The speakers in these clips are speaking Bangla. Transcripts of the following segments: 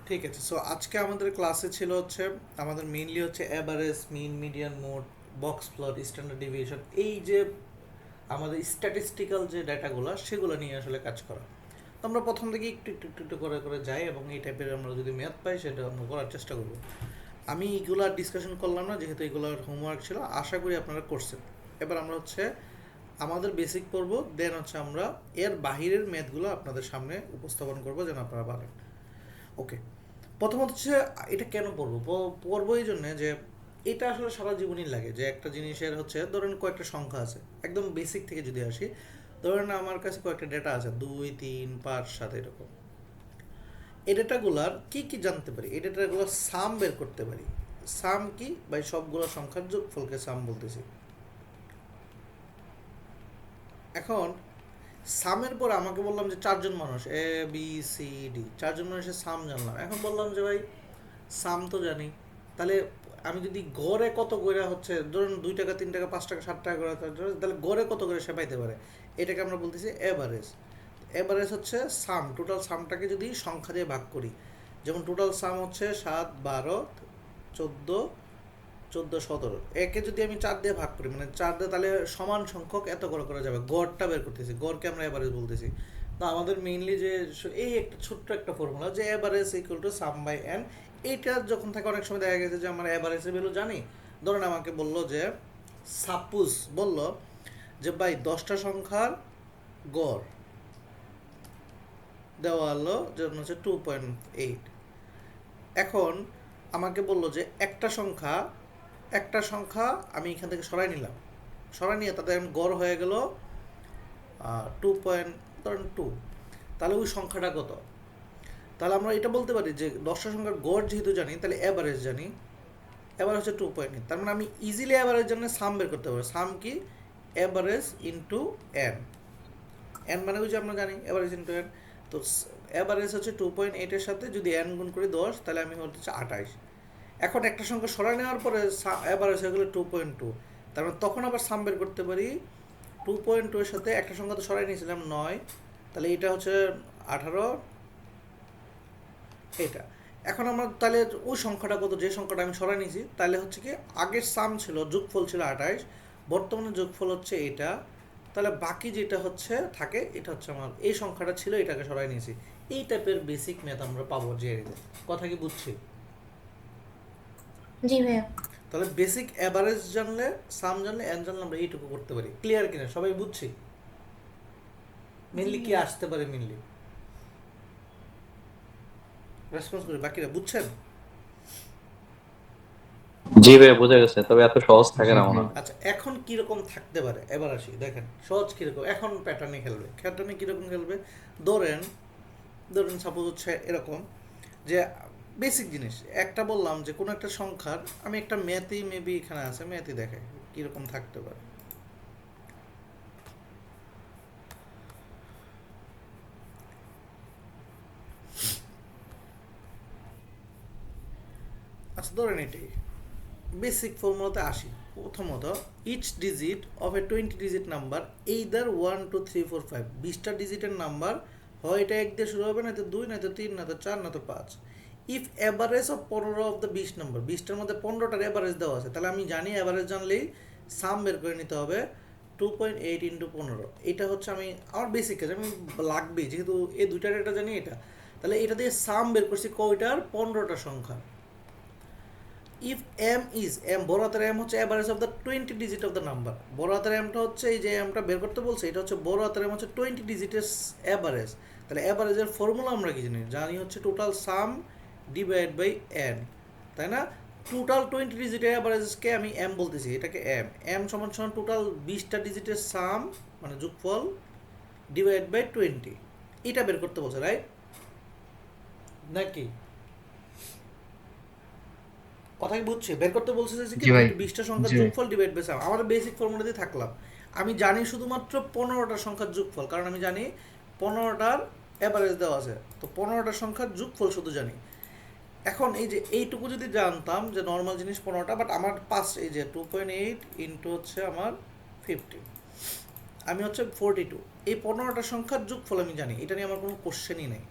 ঠিক আছে। সো আজকে আমাদের ক্লাসে ছিল হচ্ছে আমাদের মেইনলি হচ্ছে average, mean, median, mode, box plot, standard deviation, এই যে আমাদের স্ট্যাটিস্টিক্যাল যে ডাটাগুলো সেগুলো নিয়ে আসলে কাজ করা। তো আমরা প্রথম থেকে একটু করে করে যাই এবং এই টাইপের আমরা যদি ম্যাথ পাই সেটা আমরা করার চেষ্টা করব। আমি এগুলো ডিসকাশন করলাম না, যেহেতু এগুলোর হোমওয়ার্ক ছিল, আশা করি আপনারা করছেন। এবার আমরা হচ্ছে আমাদের বেসিক পড়ব, দেন হচ্ছে আমরা এর বাহিরের ম্যাথগুলো আপনাদের সামনে উপস্থাপন করব যেন আপনারা পারেন। ওকে, প্রথমত হচ্ছে এটা কেন পড়বো, পড়বো এই জন্যে যে এটা আসলে সারা জীবনই লাগে, যে একটা জিনিসের হচ্ছে ধরেন কয়েকটা সংখ্যা আছে, একদম বেসিক থেকে যদি আসি, ধরেন আমার কাছে কয়েকটা ডেটা আছে 2 3 5 7 এরকম। এই ডেটাগুলার কি কি জানতে পারি, এই ডেটাগুলোর সাম বের করতে পারি। সাম কি ভাই? সবগুলো সংখ্যার যোগফলকে সাম বলতেছি। এখন সামের পর আমাকে বললাম যে চারজন মানুষ, ABCD, চারজন মানুষের সাম জানলাম। এখন বললাম যে ভাই সাম তো জানি, তাহলে আমি যদি গড়ে কত করে হচ্ছে, ধরুন 2 টাকা 3 টাকা 5 টাকা 7 টাকা করে, তাহলে গড়ে কত করে সে পাইতে পারে, এটাকে আমরা বলতেছি এভারেজ। এভারেজ হচ্ছে সাম, টোটাল সামটাকে যদি সংখ্যা দিয়ে ভাগ করি, যেমন টোটাল সাম হচ্ছে 7 12 14 14 17, একে যদি আমি 4 দিয়ে ভাগ করি, মানে 4 দিয়ে, তাহলে সমান সংখ্যক এত করে করা যাবে। গড়টা বের করতেছি, গড়কে আমরা এভারেজ বলতেছি। তো আমাদের মেইনলি যে এই একটা ছোট্ট একটা ফর্মুলা, যে average equal to sum by n, এইটা যখন থাকে অনেক সময় দেখা গেছে যে আমরা এভারেজের ভ্যালু জানি। ধরুন আমাকে বললো যে, সাপোজ বললো যে ভাই 10টা সংখ্যার গড় দেওয়া হলো যেমন হচ্ছে 2.8। এখন আমাকে বললো যে একটা সংখ্যা আমি এখান থেকে সরাই নিলাম, সরাই নিয়ে তাদের গড় হয়ে গেল 2.2। তাহলে ওই সংখ্যাটা কত? তাহলে আমরা এটা বলতে পারি যে 10টা সংখ্যার গড় যেহেতু জানি, তাহলে অ্যাভারেজ জানি, অ্যাভারেজ হচ্ছে 2.8। তার মানে আমি ইজিলি অ্যাভারেজ জন্য সাম বের করতে পারবো। সাম কি? Average into N. এন মানে ওই যে আমরা জানি অ্যাভারেজ ইন্টু এন। তো অ্যাভারেজ হচ্ছে 2.8-এর সাথে যদি এন গুণ করি 10, তাহলে আমি হচ্ছে 28। এখন একটা সংখ্যা সরাই নেওয়ার পরে অ্যাভারেজ হয়ে গেলো 2.2। তার মানে তখন আবার সাম বের করতে পারি 2.2-এর সাথে একটা সংখ্যা তো সরাই নিয়েছিলাম 9, তাহলে এটা হচ্ছে 18, এটা। এখন আমরা তাহলে ওই সংখ্যাটা কত, যে সংখ্যাটা আমি সরাই নিয়েছি, তাহলে হচ্ছে কি আগের সাম ছিল, যোগফল ছিল 28, বর্তমানে যোগফল হচ্ছে এটা, তাহলে বাকি যেটা হচ্ছে থাকে এটা হচ্ছে আমার এই সংখ্যাটা ছিল, এটাকে সরাই নিয়েছি। এই টাইপের বেসিক ম্যাথ আমরা পাবো যে। কথা কি বুঝছি? জি ভাইয়া। তাহলে বেসিক অ্যাভারেজ জানলে, সাম জানলে, এন জানলে আমরা এইটুকু করতে পারি। ক্লিয়ার কিনা সবাই বুঝছি? জি মেনলি কি ভাইয়া। আসতে পারে, মেনলি রেসপন্স করি, বাকিরা বুঝছেন? জি ভাই, বোঝা গেছে, তবে এত সহজ থাকে না মনে হয়। আচ্ছা, এখন কিরকম থাকতে পারে এবার আসি, দেখেন সহজ কিরকম। এখন প্যাটার্নে খেলবে, প্যাটার্নে কিরকম খেলবে, ধরেন ধরেন সাপোজ হচ্ছে এরকম যে বেসিক জিনিস একটা বললাম যে কোনো একটা সংখ্যার, আমি একটা ম্যাথই মেবি এখানে আছে, ম্যাথই দেখে কিরকম থাকতে পারে। আচ্ছা ধরেন এটাই বেসিক ফর্মুলাতে আসি। প্রথমত, each digit of a 20 digit number, either 1 2 3 4 5, 20টা ডিজিটের নাম্বার হয় এটা 1 দিয়ে শুরু হবে, না তো 2, না তো 3, না তো 4, না তো 5। If average of 15 of the 20 number, 20টার মধ্যে 15টার অ্যাভারেজ দেওয়া আছে, তাহলে আমি জানি অ্যাভারেজ জানলেই সাম বের করে নিতে হবে 2.8 × 15। এটা হচ্ছে আমি আমার বেসিক কাজ, আমি লাগবেই যেহেতু এই দুইটার এটা জানি এটা, তাহলে এটা দিয়ে সাম বের করছি কয়টার, 15টা সংখ্যা। ইফ এম ইজ এম, বড় হাতের এম হচ্ছে average of the 20 digit of the number. বড় হাতের এমটা হচ্ছে এই যে এমটা বের করতে বলছে, এটা হচ্ছে বড় হাতের এম হচ্ছে 20 ডিজিটের অ্যাভারেজ। তাহলে অ্যাভারেজের ফর্মুলা আমরা কি জানি, জানি হচ্ছে total sum divide by n, তাই না? টোটাল 20 ডিজিটের অ্যাভারেজকে আমি এম বলতেছি, এটাকে এম। এম সমান সমান টোটাল 20টা ডিজিটের সাম মানে যোগফল ডিভাইড বাই 20, এটা বের করতে বলছে, রাইট নাকি? কথা কি বুঝছি? বের করতে বলছে যে কি জি ভাই। 20টা সংখ্যার জি ভাই। যোগফল ডিভাইড বাই সাম। আমাদের বেসিক ফর্মুলা দিয়ে থাকলাম, আমি জানি শুধুমাত্র 15টা সংখ্যার যোগফল, কারণ আমি জানি 15টার অ্যাভারেজ দেওয়া আছে, তো 15টা সংখ্যার যোগফল শুধু জানি। এখন এই যে এইটুকু যদি জানতাম যে নর্মাল জিনিস 15টা, বাট আমার পাঁচ এই যে 2.8 ইন্টু হচ্ছে আমার 15, আমি হচ্ছে 42, এই 15টা সংখ্যার যোগফল আমি জানি, এটা নিয়ে আমার কোনো কোশ্চেনই নেই।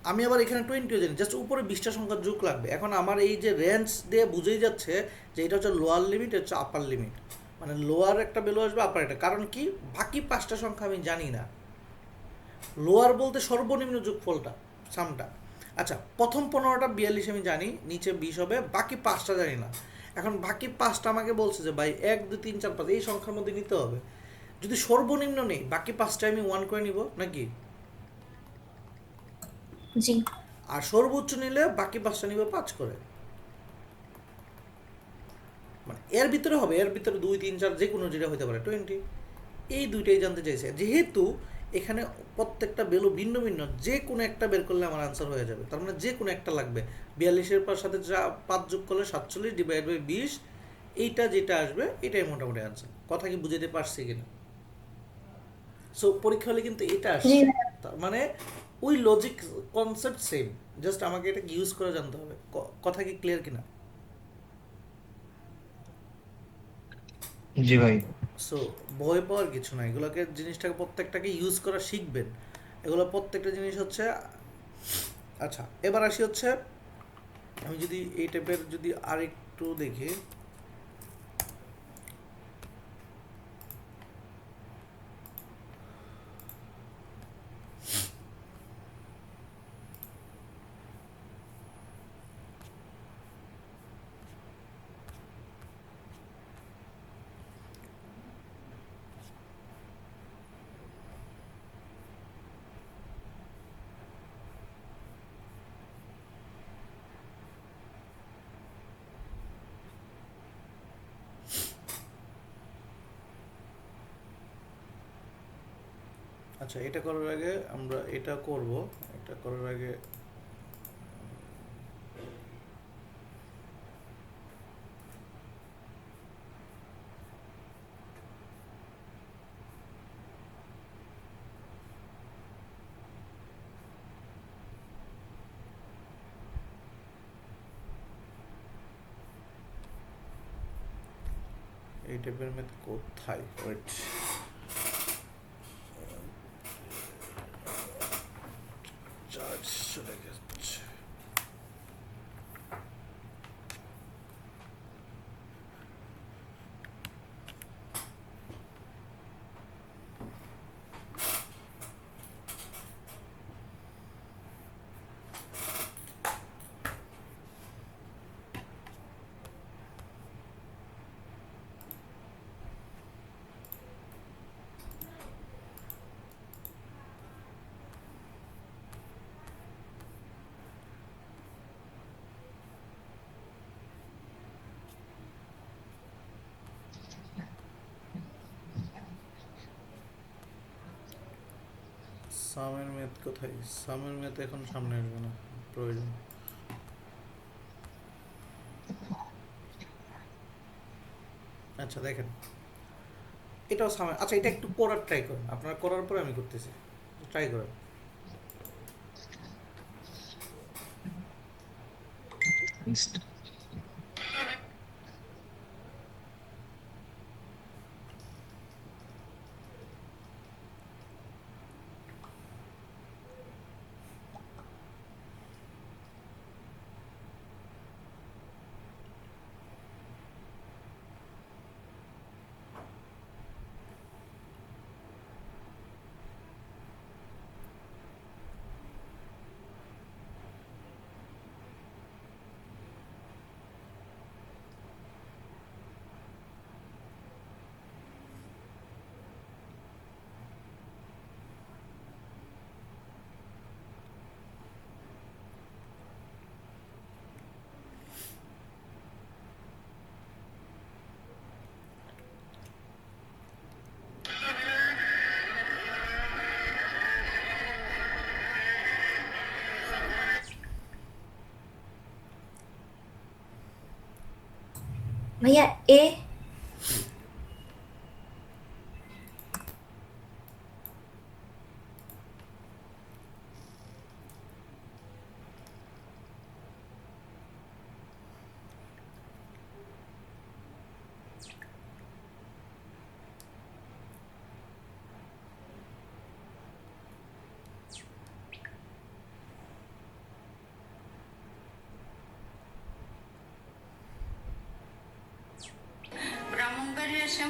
আমি আবার এখানে 20ও জানি, জাস্ট উপরে 20টা সংখ্যার যোগ লাগবে। এখন আমার এই যে রেঞ্জ দিয়ে বুঝেই যাচ্ছে যে এটা হচ্ছে লোয়ার লিমিট, এটা হচ্ছে আপার লিমিট, মানে লোয়ার একটা ভ্যালু আসবে, আপার একটা। কারণ কি, বাকি 5টা সংখ্যা আমি জানি না। লোয়ার বলতে সর্বনিম্ন যোগফলটা, সামটা। আচ্ছা, প্রথম 15টা 42 আমি জানি, নিচে 20 হবে, বাকি 5টা জানি না। এখন বাকি 5টা আমাকে বলছে যে ভাই 1 2 3 4 5 এই সংখ্যার মধ্যে নিতে হবে। যদি সর্বনিম্ন নেই, বাকি 5টা আমি 1 করে নিব নাকি? জি। আর সর্বোচ্চ নিলে বাকি 5টা নিব 5 করে। মানে এর ভিতরে হবে, এর ভিতরে 2 3 4 যে কোনো যেটা হতে পারে 20। এই দুইটাই জানতে চাইছে, যেহেতু এখানে প্রত্যেকটা ভ্যালু ভিন্ন ভিন্ন, যে কোনো একটা বের করলে আমার আনসার হয়ে যাবে। তার মানে যে কোনো একটা লাগবে। 42-এর পর সাথে যা 5 যোগ করলে 47 ডিভাইড বাই 20, এইটা যেটা আসবে এটাই মোটামুটি আনসার। কথা কি বুঝাতে পারছি কিনা? সো পরীক্ষা হলে কিন্তু এটা জি আসছে। ভাইয়া। তার মানে ওই লজিক কনসেপ্ট সেম, জাস্ট আমাকে এটা ইউজ করে জানতে হবে। কথা কি ক্লিয়ার কিনা? জি ভাই। সো ভয় পাওয়ার কিছু না, এগুলোকে জিনিসটাকে প্রত্যেকটাকে ইউজ করা শিখবেন। এগুলো প্রত্যেকটা জিনিস হচ্ছে। আচ্ছা, এবার আসি হচ্ছে, আমি যদি এই টাইপের যদি আরেকটু দেখি, আচ্ছা এটা করার আগে আমরা এটা করব। এটা করার আগে এই টাইপের ম্যাথ কোথায়, ওয়েট, চার্জ চলে গেছে। সামের ম্যাথ কোথায়? সামের ম্যাথ এখন সামনে আসবে না, প্রয়োজন। আচ্ছা দেখেন, এটাও সামনে। আচ্ছা এটা একটু করার ট্রাই করেন, আপনারা করার পরে আমি করতেছি, ট্রাই করেন। ভাইয়া এ।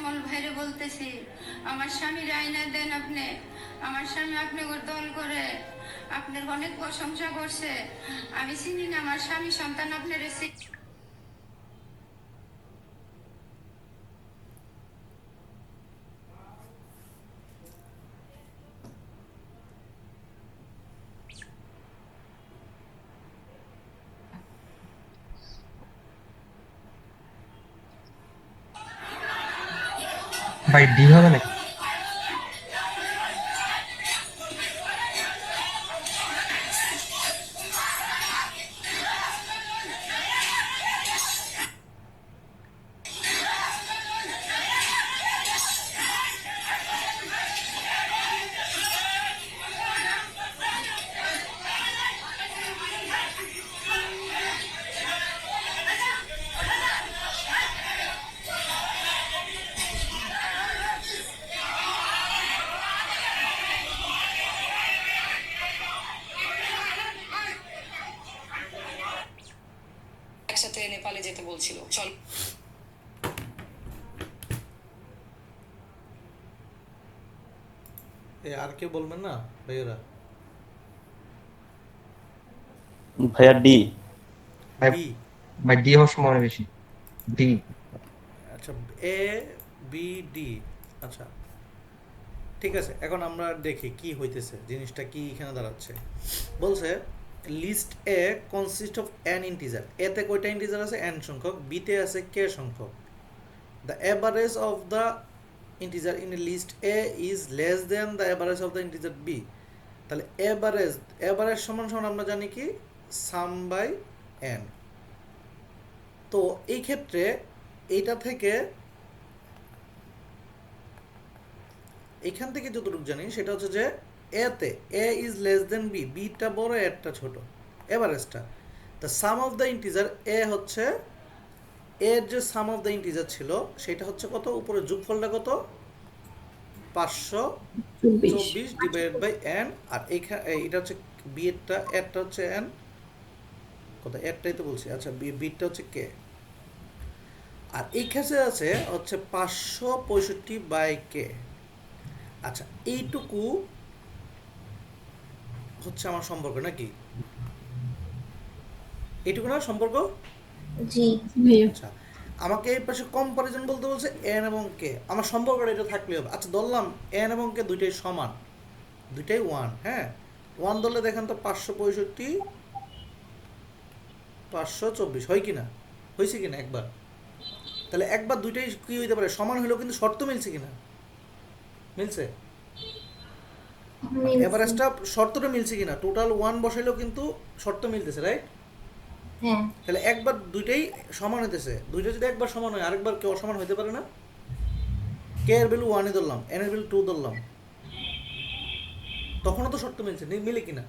শ্যামল ভাইরে বলতেছি, আমার স্বামীর আয়না দেন আপনি। আমার স্বামী আপনাকে দল করে আপনার অনেক প্রশংসা করছে। আমি চিনি না আমার স্বামী সন্তান আপনার ভাই ডি হবে নাকি? একসাথে নেপালে যেতে বলছিল। চল আর কেউ বলবেন না ভাইয়েরা? ভাইয়া ডি। ভাই বি। ভাই ডি হওয়ার সম্ভাবনা বেশি। ডি। আচ্ছা, এ বি ডি। আচ্ছা ঠিক আছে, এখন আমরা দেখি কি হইতেছে, জিনিসটা কি এখানে দাঁড়াচ্ছে। বলছে list a consist of n integer. এতে কয়টা ইন্টিজার আছে? এন সংখ্যক। বিতে আছে কে সংখ্যক। The average of the integer in list a is less than the average of the integer b. তাহলে অ্যাভারেজ সমান সমান আমরা জানি কি সাম বাই এন। তো এই ক্ষেত্রে এইটা থেকে এখান থেকে যতটুকু জানি সেটা হচ্ছে যে এতে A is less than B, beta বড় এরটা ছোট, এভারেজটা। The sum of the integer A হচ্ছে এর যে সাম অফ দ্য ইন্টিজার ছিল সেটা হচ্ছে কত? উপরে যোগফলটা কত? 524 ডিভাইডেড বাই এন। আর এইখানে এটা হচ্ছে বি এরটা, এরটা হচ্ছে এন, কত এরটাই তো বলছি। আচ্ছা বিটা হচ্ছে কে। আর এই ক্ষেত্রে আছে হচ্ছে 565 বাই কে। আচ্ছা এইটুকু হচ্ছে আমার সম্পর্ক নাকি? এইটুকু না সম্পর্ক? জি। আচ্ছা আমাকে এই পাশে কম্পারিজন বলতে বলছে এন এবং কে। আমার সম্পর্কটা এটা থাকলে হবে। আচ্ছা ধরলাম এন এবং কে দুইটাই সমান, দুইটাই ওয়ান। হ্যাঁ, ওয়ান ধরলে দেখেন তো 565 524 হয় কিনা? হয়েছে কিনা একবার? তাহলে একবার দুইটাই কি হইতে পারে? সমান হইলেও কিন্তু শর্ত মিলছে কিনা? মিলছে। মিলছে। এভারেজটা শর্তটা মিলছে কিনা? টোটাল ওয়ান বসাইলেও কিন্তু শর্ত মিলতেছে, রাইট? হ্যাঁ। তাহলে একবার দুইটাই সমান হইতেছে। দুইটা যদি একবার সমান হয় আরেকবার কি অসমান হইতে পারে না? কে এর ভ্যালু ওয়ানে ধরলাম, এন এর ভ্যালু 2 ধরলাম, তখনও তো শর্ত মিলছে। মিলে কিনা?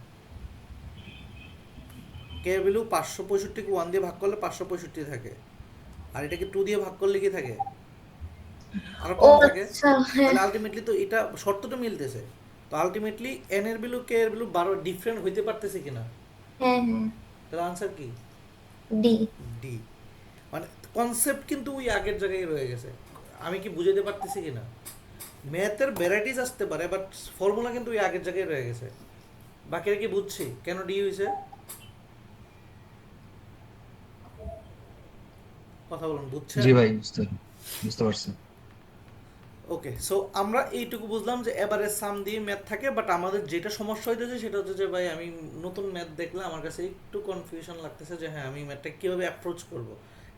কে এর ভ্যালু 565 কে 1 দিয়ে ভাগ করলে 565 থাকে, আর এটাকে 2 দিয়ে ভাগ করলে কি থাকে? আরো ও কম থাকে। আচ্ছা, হ্যাঁ তাহলে আলটিমেটলি তো এটা শর্তটা মিলতেছে। তো আলটিমেটলি এন এর ভ্যালু কে এর ভ্যালু 12 ডিফারেন্ট হইতে পারতেছে কিনা? হ্যাঁ হ্যাঁ। তাহলে আনসার কি? ডি। ডি। মানে কনসেপ্ট কিন্তু ওই আগের জায়গায় রয়ে গেছে। আমি কি বুঝাতে পারতেছি কিনা? ম্যাথের ভ্যারাইটিস আসতে পারে, বাট ফর্মুলা কিন্তু ওই আগের জায়গায় রয়ে গেছে। বাকিরা কি বুঝছি কেন ডি হয়েছে? কথা বলুন, বুঝছেন? জি ভাই বুঝতে পারছি। ওকে, সো আমরা এইটুকু বুঝলাম যে এভারেজ সাম দিয়ে ম্যাথ থাকে, বাট আমাদের যেটা সমস্যা হইতেছে সেটা হচ্ছে যে ভাই আমি নতুন ম্যাথ দেখলে আমার কাছে একটু কনফিউশন লাগতেছে যে হ্যাঁ আমি ম্যাথটা কীভাবে অ্যাপ্রোচ করব।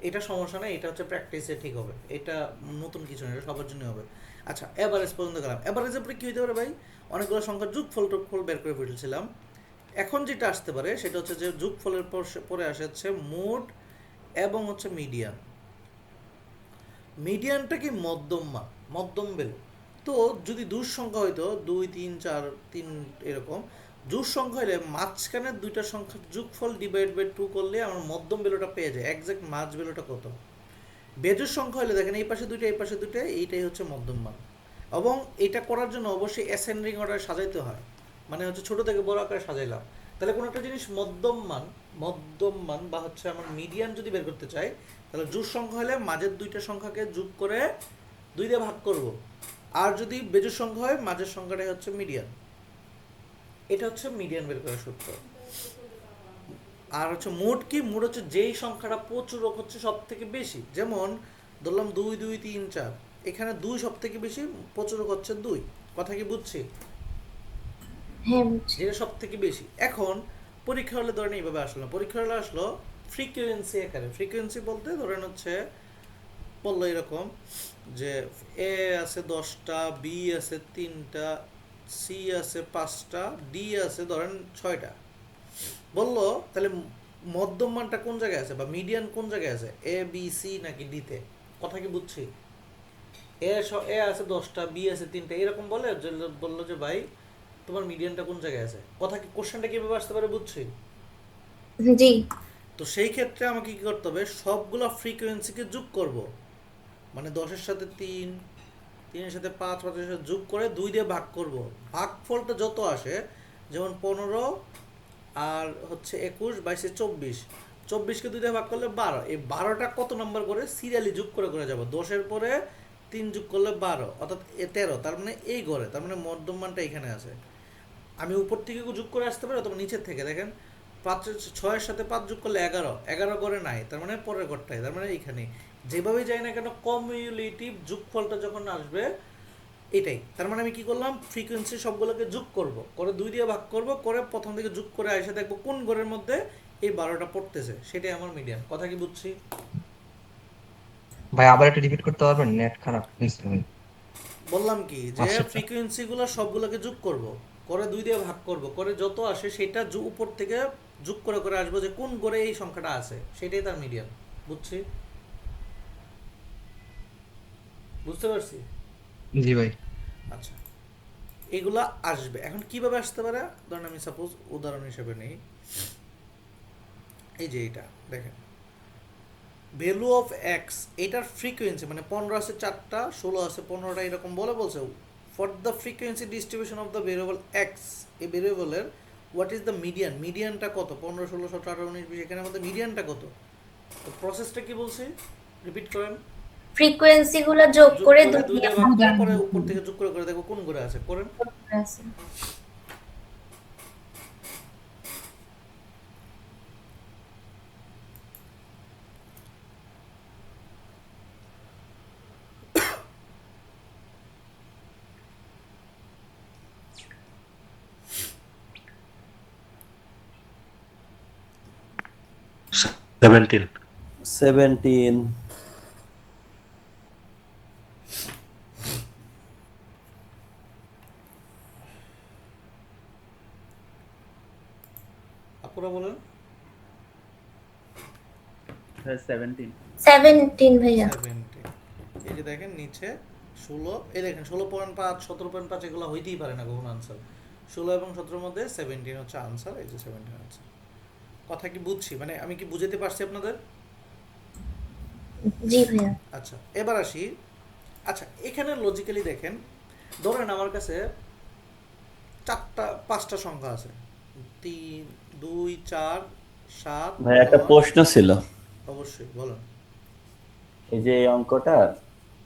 এটা সমস্যা না, এটা হচ্ছে প্র্যাকটিসে ঠিক হবে। এটা নতুন কিছু না, এটা সবার জন্য হবে। আচ্ছা এভারেজ পর্যন্ত গেলাম। এভারেজের পরে কী হইতে পারে ভাই? অনেকগুলো সংখ্যার যোগফল টোগফল বের করে ফেলছিলাম। এখন যেটা আসতে পারে সেটা হচ্ছে যে যোগফলের পরে আসে হচ্ছে মোড এবং হচ্ছে মিডিয়ান। মিডিয়ানটা কি মধ্যম মান, মধ্যম ভ্যালু। তো যদি জোড় সংখ্যা হইতো 2 3 4 3 এরকম জোড় সংখ্যা হলে মাঝখানের দুইটা সংখ্যার যোগফল ডিভাইড বাই 2 করলে আমরা মধ্যম ভ্যালুটা পেয়ে যাই। এক্সাক্ট মাঝ ভ্যালুটা কত? বেজোড় সংখ্যা হলে দেখেন এই পাশে দুইটা এই পাশে দুইটা, এইটাই হচ্ছে মধ্যম মান। এবং এটা করার জন্য অবশ্যই অ্যাসেন্ডিং অর্ডারে সাজাইতে হয়, মানে হচ্ছে ছোট থেকে বড় আকারে সাজাইলাম। তাহলে কোনো একটা জিনিস মধ্যম মান বা হচ্ছে আমার মিডিয়ান যদি বের করতে চাই, তাহলে জোড় সংখ্যা হলে মাঝের দুইটা সংখ্যাকে যোগ করে 2 দিয়ে ভাগ করব। আর যদি বেজোড় সংখ্যা হয় মাঝের সংখ্যাটাই হচ্ছে মিডিয়ান। এটা হচ্ছে মিডিয়ান বের করার সূত্র। আর হচ্ছে মোট কি, মোট হচ্ছে যেই সংখ্যাটা প্রচুরক হচ্ছে সব থেকে বেশি। যেমন ধরলাম 2 2 3 4, এখানে 2 সব থেকে বেশি, প্রচুরক হচ্ছে 2। কথা কি বুঝছি? হ্যাঁ বুঝছি। যেটা সব থেকে বেশি। এখন পরীক্ষা হলে ধরেন এইভাবে আসলো না, পরীক্ষা হলে আসলো ফ্রিকোয়েন্সি আকারে। ফ্রিকোয়েন্সি বলতে ধরেন হচ্ছে বললো এরকম যে এ আছে 10টা, বি আছে 3টা, সি আছে 5টা, ডি আছে ধরেন 6টা। বললো তাহলে মধ্যম মানটা কোন জায়গায় আছে বা মিডিয়ান কোন জায়গায় আছে, এ বি সি নাকি ডিতে। কথা কি বুঝছি? এ আছে 10টা, বি আছে 3টা, এরকম বলে বললো যে ভাই তোমার মিডিয়ানটা কোন জায়গায় আছে। কথা কি, কোশ্চেনটা কিভাবে আসতে পারে বুঝছি? জি। তো সেই ক্ষেত্রে আমাকে কি করতে হবে, সবগুলো ফ্রিকোয়েন্সিকে যোগ করব। মানে 10-এর সাথে 3, 3-এর সাথে 5, 5-এর সাথে যোগ করে 2 দিয়ে ভাগ করব। ভাগফলটা যত আসে, যেমন 15 আর হচ্ছে 21, 22, 24, 24কে 2 দিয়ে ভাগ করলে 12। এই 12টা কত নাম্বার করে সিরিয়ালি যোগ করে করে যাব। 10-এর পরে 3 যোগ করলে 12, অর্থাৎ 13। তার মানে এই ঘরে, তার মানে মধ্যম মানটা এখানে আছে। আমি উপর থেকে যোগ করে আসতে পারি অথবা নিচের থেকে। দেখেন 6-এর সাথে 5 যোগ করলে 11, 11 করে নাই, তার মানে পরের ঘরটাই, তার মানে এইখানে। যেভাবেই যাই না কেন কমিউলেটিভ যোগফলটা যখন আসবে এটাই। তার মানে আমি কি করলাম, ফ্রিকোয়েন্সি সবগুলোকে যোগ করব, করে 2 দিয়ে ভাগ করব, করে প্রথম থেকে যোগ করে এসে দেখবো কোন ঘরের মধ্যে এই 12টা পড়তেছে, সেটাই আমার মিডিয়ান। কথা কি বুঝছি? ভাই আবার একটা রিপিট করতে পারবেন, নেট খারাপ হয়েছে ভাই। বললাম কি যে পাঁচটা। ফ্রিকোয়েন্সিগুলো সবগুলোকে যোগ করব, করে 2 দিয়ে ভাগ করব, করে যত আসে সেটা উপর থেকে যোগ করে করে আসবো যে কোন ঘরে এই সংখ্যাটা আছে, সেটাই তার মিডিয়ান। বুঝছি? বুঝতে পারছি? জি ভাই। আচ্ছা, এগুলা আসবে। এখন কিভাবে আসতে পারে, ধরেন আমি সাপোজ উদাহরণ হিসেবে নেই, এই যে এটা দেখেন, ভ্যালু অফ এক্স, এটার ফ্রিকোয়েন্সি মানে 15 আছে 4টা, 16 আছে 15টা, এরকম বলছে for the frequency distribution of the variable x. এই ভেরিয়েবলের হোয়াট ইজ দ্য মিডিয়ান, মিডিয়ানটা কত, 15, 16, 17, 18, 19, 20, এখানে আমাদের মিডিয়ানটা কত। তো প্রসেসটা কি বলছি, রিপিট করেন। ফ্রিকোয়েন্সি গুলো যোগ করে 2 2 দিয়ে দিয়ে ভাগ করে পরে উপর থেকে যোগ করে করে দেখো কোন ঘরে আছে, করেন। আছে। সেভেন্টিন। 17, আপনারা বলেন। 17, 17 ভাইয়া। 17, এই যে দেখেন নিচে 16, এই দেখেন 16.5, 17.5, এগুলো হইতেই পারে না কখনো আনসার। 16 এবং 17-এর মধ্যে 17 হচ্ছে আনসার, এই যে 17 আনসার। কথা কি বুঝছি, মানে আমি কি বুঝাতে পারছি আপনাদের? জি ভাইয়া। আচ্ছা, এবার আসি। আচ্ছা, এখানে লজিক্যালি দেখেন, ধরেন আমার কাছে 5টা সংখ্যা আছে, 3, 2, 4, 7, ভাই একটা 9। প্রশ্ন ছিল। অবশ্যই বলেন। এই যে এই অঙ্কটা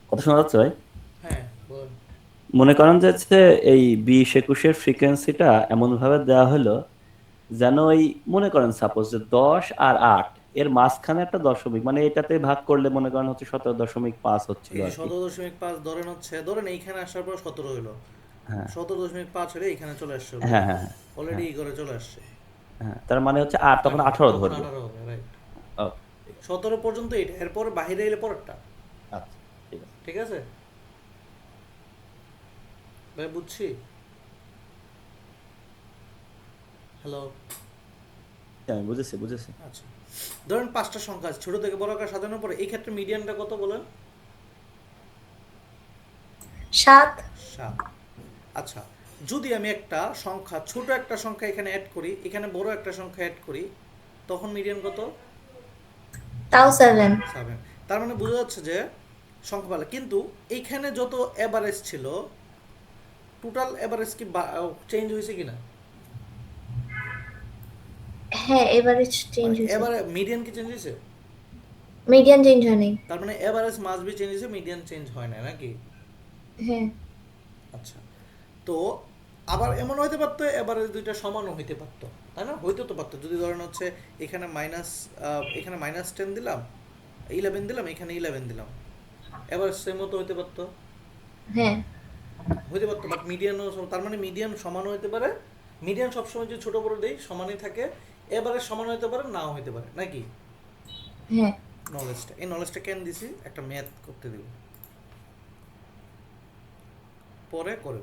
কত শোনা যাচ্ছে ভাই? হ্যাঁ বলেন। মনে করেন যে হচ্ছে এই 20-21-এর ফ্রিকোয়েন্সিটা এমন ভাবে দেওয়া হলো যেন ওই মনে করেন সাপোজ যে 10 আর 8 এর মাঝখানে একটা দশমিক, মানে এটাতে ভাগ করলে মনে করেন হচ্ছে 17.5 হচ্ছিল এই যে আর কি। 17.5 ধরেন হচ্ছে, ধরেন এইখানে আসার পর 17 হইলো, হ্যাঁ 17.5 হলে এখানে চলে আসছে, হ্যাঁ হ্যাঁ অলরেডি এই ঘরে চলে আসছে। হ্যাঁ, তার মানে হচ্ছে 8 তখন 18 তখন ধরবো। 18 হবে, রাইট। ও, 17 পর্যন্ত এটা, এরপর বাইরে এলে পরেরটা। আচ্ছা ঠিক আছে। ঠিক আছে ভাই, বুঝছি। হ্যালো। আমি বুঝেছি বুঝেছি। আচ্ছা, ধরেন 5টা সংখ্যা আছে, ছোট থেকে বড় আকার সাজানোর পরে এই ক্ষেত্রে মিডিয়ানটা কত বলেন? 7। 7। আচ্ছা, যদি আমি একটা সংখ্যা, ছোট একটা সংখ্যা এখানে অ্যাড করি, এখানে বড় একটা সংখ্যা অ্যাড করি, তখন মিডিয়ান কত? তাও 7। 7। তার মানে বোঝা যাচ্ছে যে সংখ্যা ভালো, কিন্তু এইখানে যত এভারেজ ছিল, টোটাল এভারেজ কি চেঞ্জ হয়েছে কিনা? হ্যাঁ এভারেজ চেঞ্জ হয়েছে। এবারে মিডিয়ান কি চেঞ্জ হয়েছে? মিডিয়ান চেঞ্জ হয় নাই। তার মানে এভারেজ মাস্ট বি চেঞ্জ হয়েছে, মিডিয়ান চেঞ্জ হয় না নাকি? হ্যাঁ আচ্ছা, তো আবার এমন হইতে পারতো এভারেজ দুইটা সমানও হইতে পারতো, তাই না? হইতে তো পারতো যদি ধরেন হচ্ছে এখানে -10 দিলাম, 11 দিলাম, এখানে 11 দিলাম, এভারেজ সেম মতো হইতে পারতো, হ্যাঁ হইতে পারতো। বাট মিডিয়ানও, তার মানে মিডিয়ান সমানও হইতে পারে, মিডিয়ান সবসময় যে ছোট বড় দেই সমানই থাকে, এভারেজ সমান হইতে পারে, নাও হইতে পারে নাকি? হ্যাঁ নলেজটা, এই নলেজটা কেন দিছি? একটা ম্যাথ করতে দিব, পরে করে।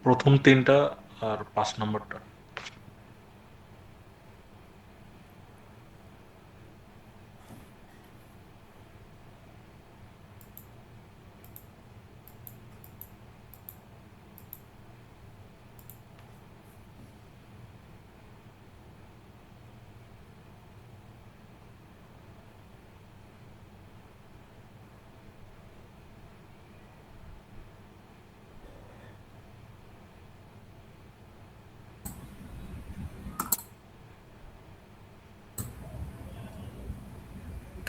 প্রথম তিনটা আর 5 নম্বরটা।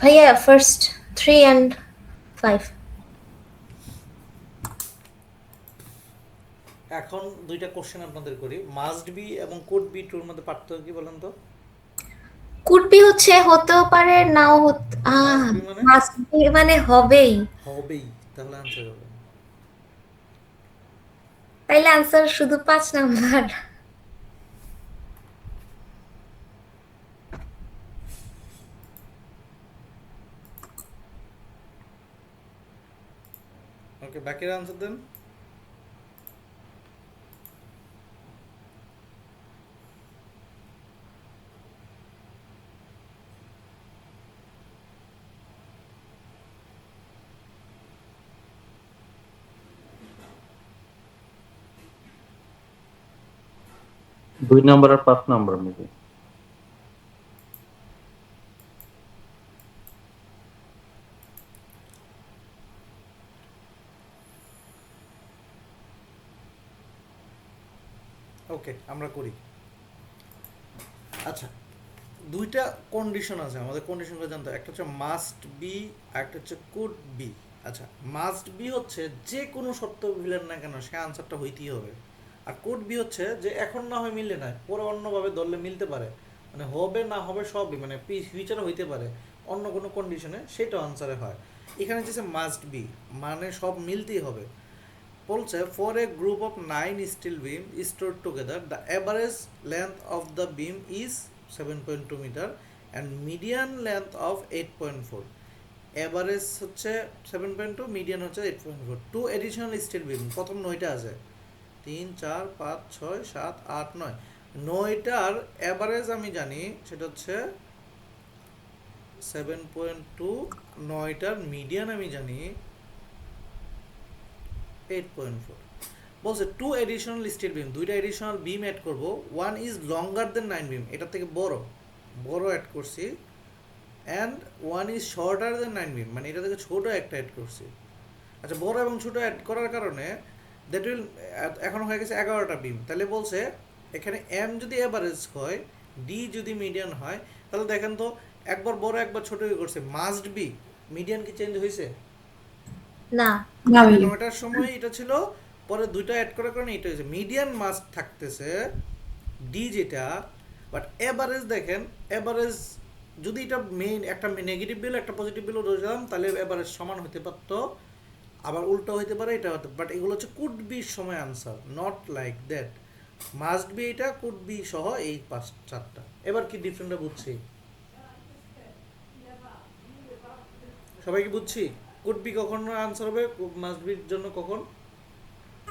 ভাইয়া ফার্স্ট 3 and 5। এখন দুইটা কোশ্চেন আপনাদের করি, মাস্ট বি এবং কুড বি টুর মধ্যে পার্থক্য কি বলেন তো? কুড বি হচ্ছে হতেও পারে নাও হতে, Must be মানে? মাস্ট বি মানে হবেই। হবেই, তাহলে আনসার হবে। তাইলে আনসার শুধু 5 নাম্বার। ওকে, বাকিরা আনসার দেন। দুই নম্বর আর 5 নম্বর মেবি। ওকে, আমরা করি। আচ্ছা, দুইটা কন্ডিশন আছে আমাদের, কন্ডিশনগুলো জানতে হবে। একটা হচ্ছে মাস্ট বি, আর একটা হচ্ছে কুড বি। আচ্ছা, মাস্ট বি হচ্ছে যে কোনো শর্ত মিলেন না কেন সে আনসারটা হইতেই হবে। আর কুড বি হচ্ছে যে এখন না হয় মিললে না, পরে অন্যভাবে ধরলে মিলতে পারে, মানে হবে না হবে সবই, মানে ফিউচারে হইতে পারে অন্য কোনো কন্ডিশনে, সেটা আনসারে হয়। এখানে যে মাস্ট বি মানে সব মিলতেই হবে। বলছে for a group of 9 steel beam stored together the average length of the beam is 7.2 metre and median length of 8.4। Average হচ্ছে 7.2, মিডিয়ান হচ্ছে 8.4। টু এডিশনাল স্টিল বিম, প্রথম 9টা আছে, 3 4 5 6 7 8 9, 9টার এভারেজ আমি জানি সেটা হচ্ছে 7.2, 9টার মিডিয়ান আমি জানি 8.4। বলছে টু এডিশনাল স্টিল বিম, দুইটা এডিশনাল বিম অ্যাড করব, ওয়ান ইজ লঙ্গার দেন 9 বিম, এটা থেকে বড় অ্যাড করছি, অ্যান্ড ওয়ান ইজ শর্টার দেন 9 বিম, মানে এটা থেকে ছোট একটা অ্যাড করছি। আচ্ছা, বড় এবং ছোট অ্যাড করার কারণে দ্যাট উইল, এখন হয়ে গেছে 11টা বিম। তাহলে বলছে এখানে এম যদি এভারেজ হয়, ডি যদি মিডিয়ান হয় তাহলে দেখেন তো একবার বড় একবার ছোট হয়ে করছে, মাস্ট বি মিডিয়ান কি চেঞ্জ হয়েছে? না। আগে 9টার সময় এটা ছিল, পরে দুইটা অ্যাড করার কারণে এটা হয়েছে। মিডিয়ান মাস্ট থাকতেছে ডি যেটা, বাট এভারেজ দেখেন, এভারেজ যদি এটা মেইন একটা নেগেটিভ বিল একটা পজিটিভ বিলও ধরলাম তাহলে এভারেজ সমান হতে পারতো, আবার উল্টো হতে পারে, এটা হতে, বাট এগুলো হচ্ছে কুড বি সময় answer, not like that. Must be এটা, কুড বি সহ এই 4টা। এবার কি ডিফারেন্টটা বুঝছি? সবাই কি বুঝছি? কুড বি কখন আনসার হবে, মাস্ট বির জন্য কখন?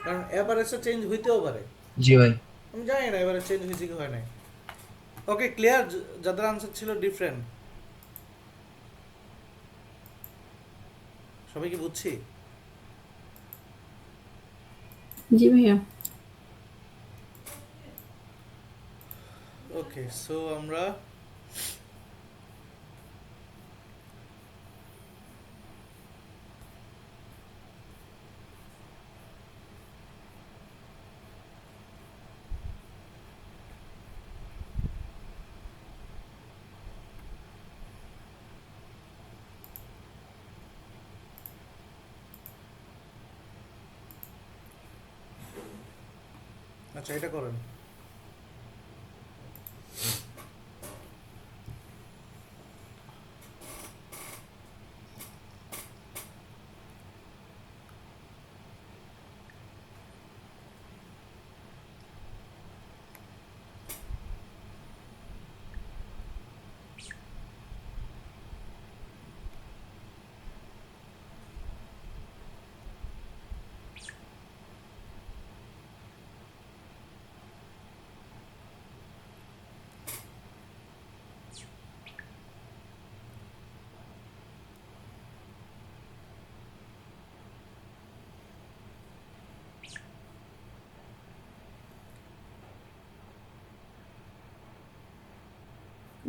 কারণ এভারেজটা চেঞ্জ হইতেও পারে। জি ভাই। আমি জানি না এবারে চেঞ্জ হয়েছে কি হয় নাই। ওকে, ক্লিয়ার? যাদের আনসার ছিল ডিফারেন্ট, সবাই কি বুঝছি? জি ভাইয়া। ওকে, সো আমরা আচ্ছা এটা করেন।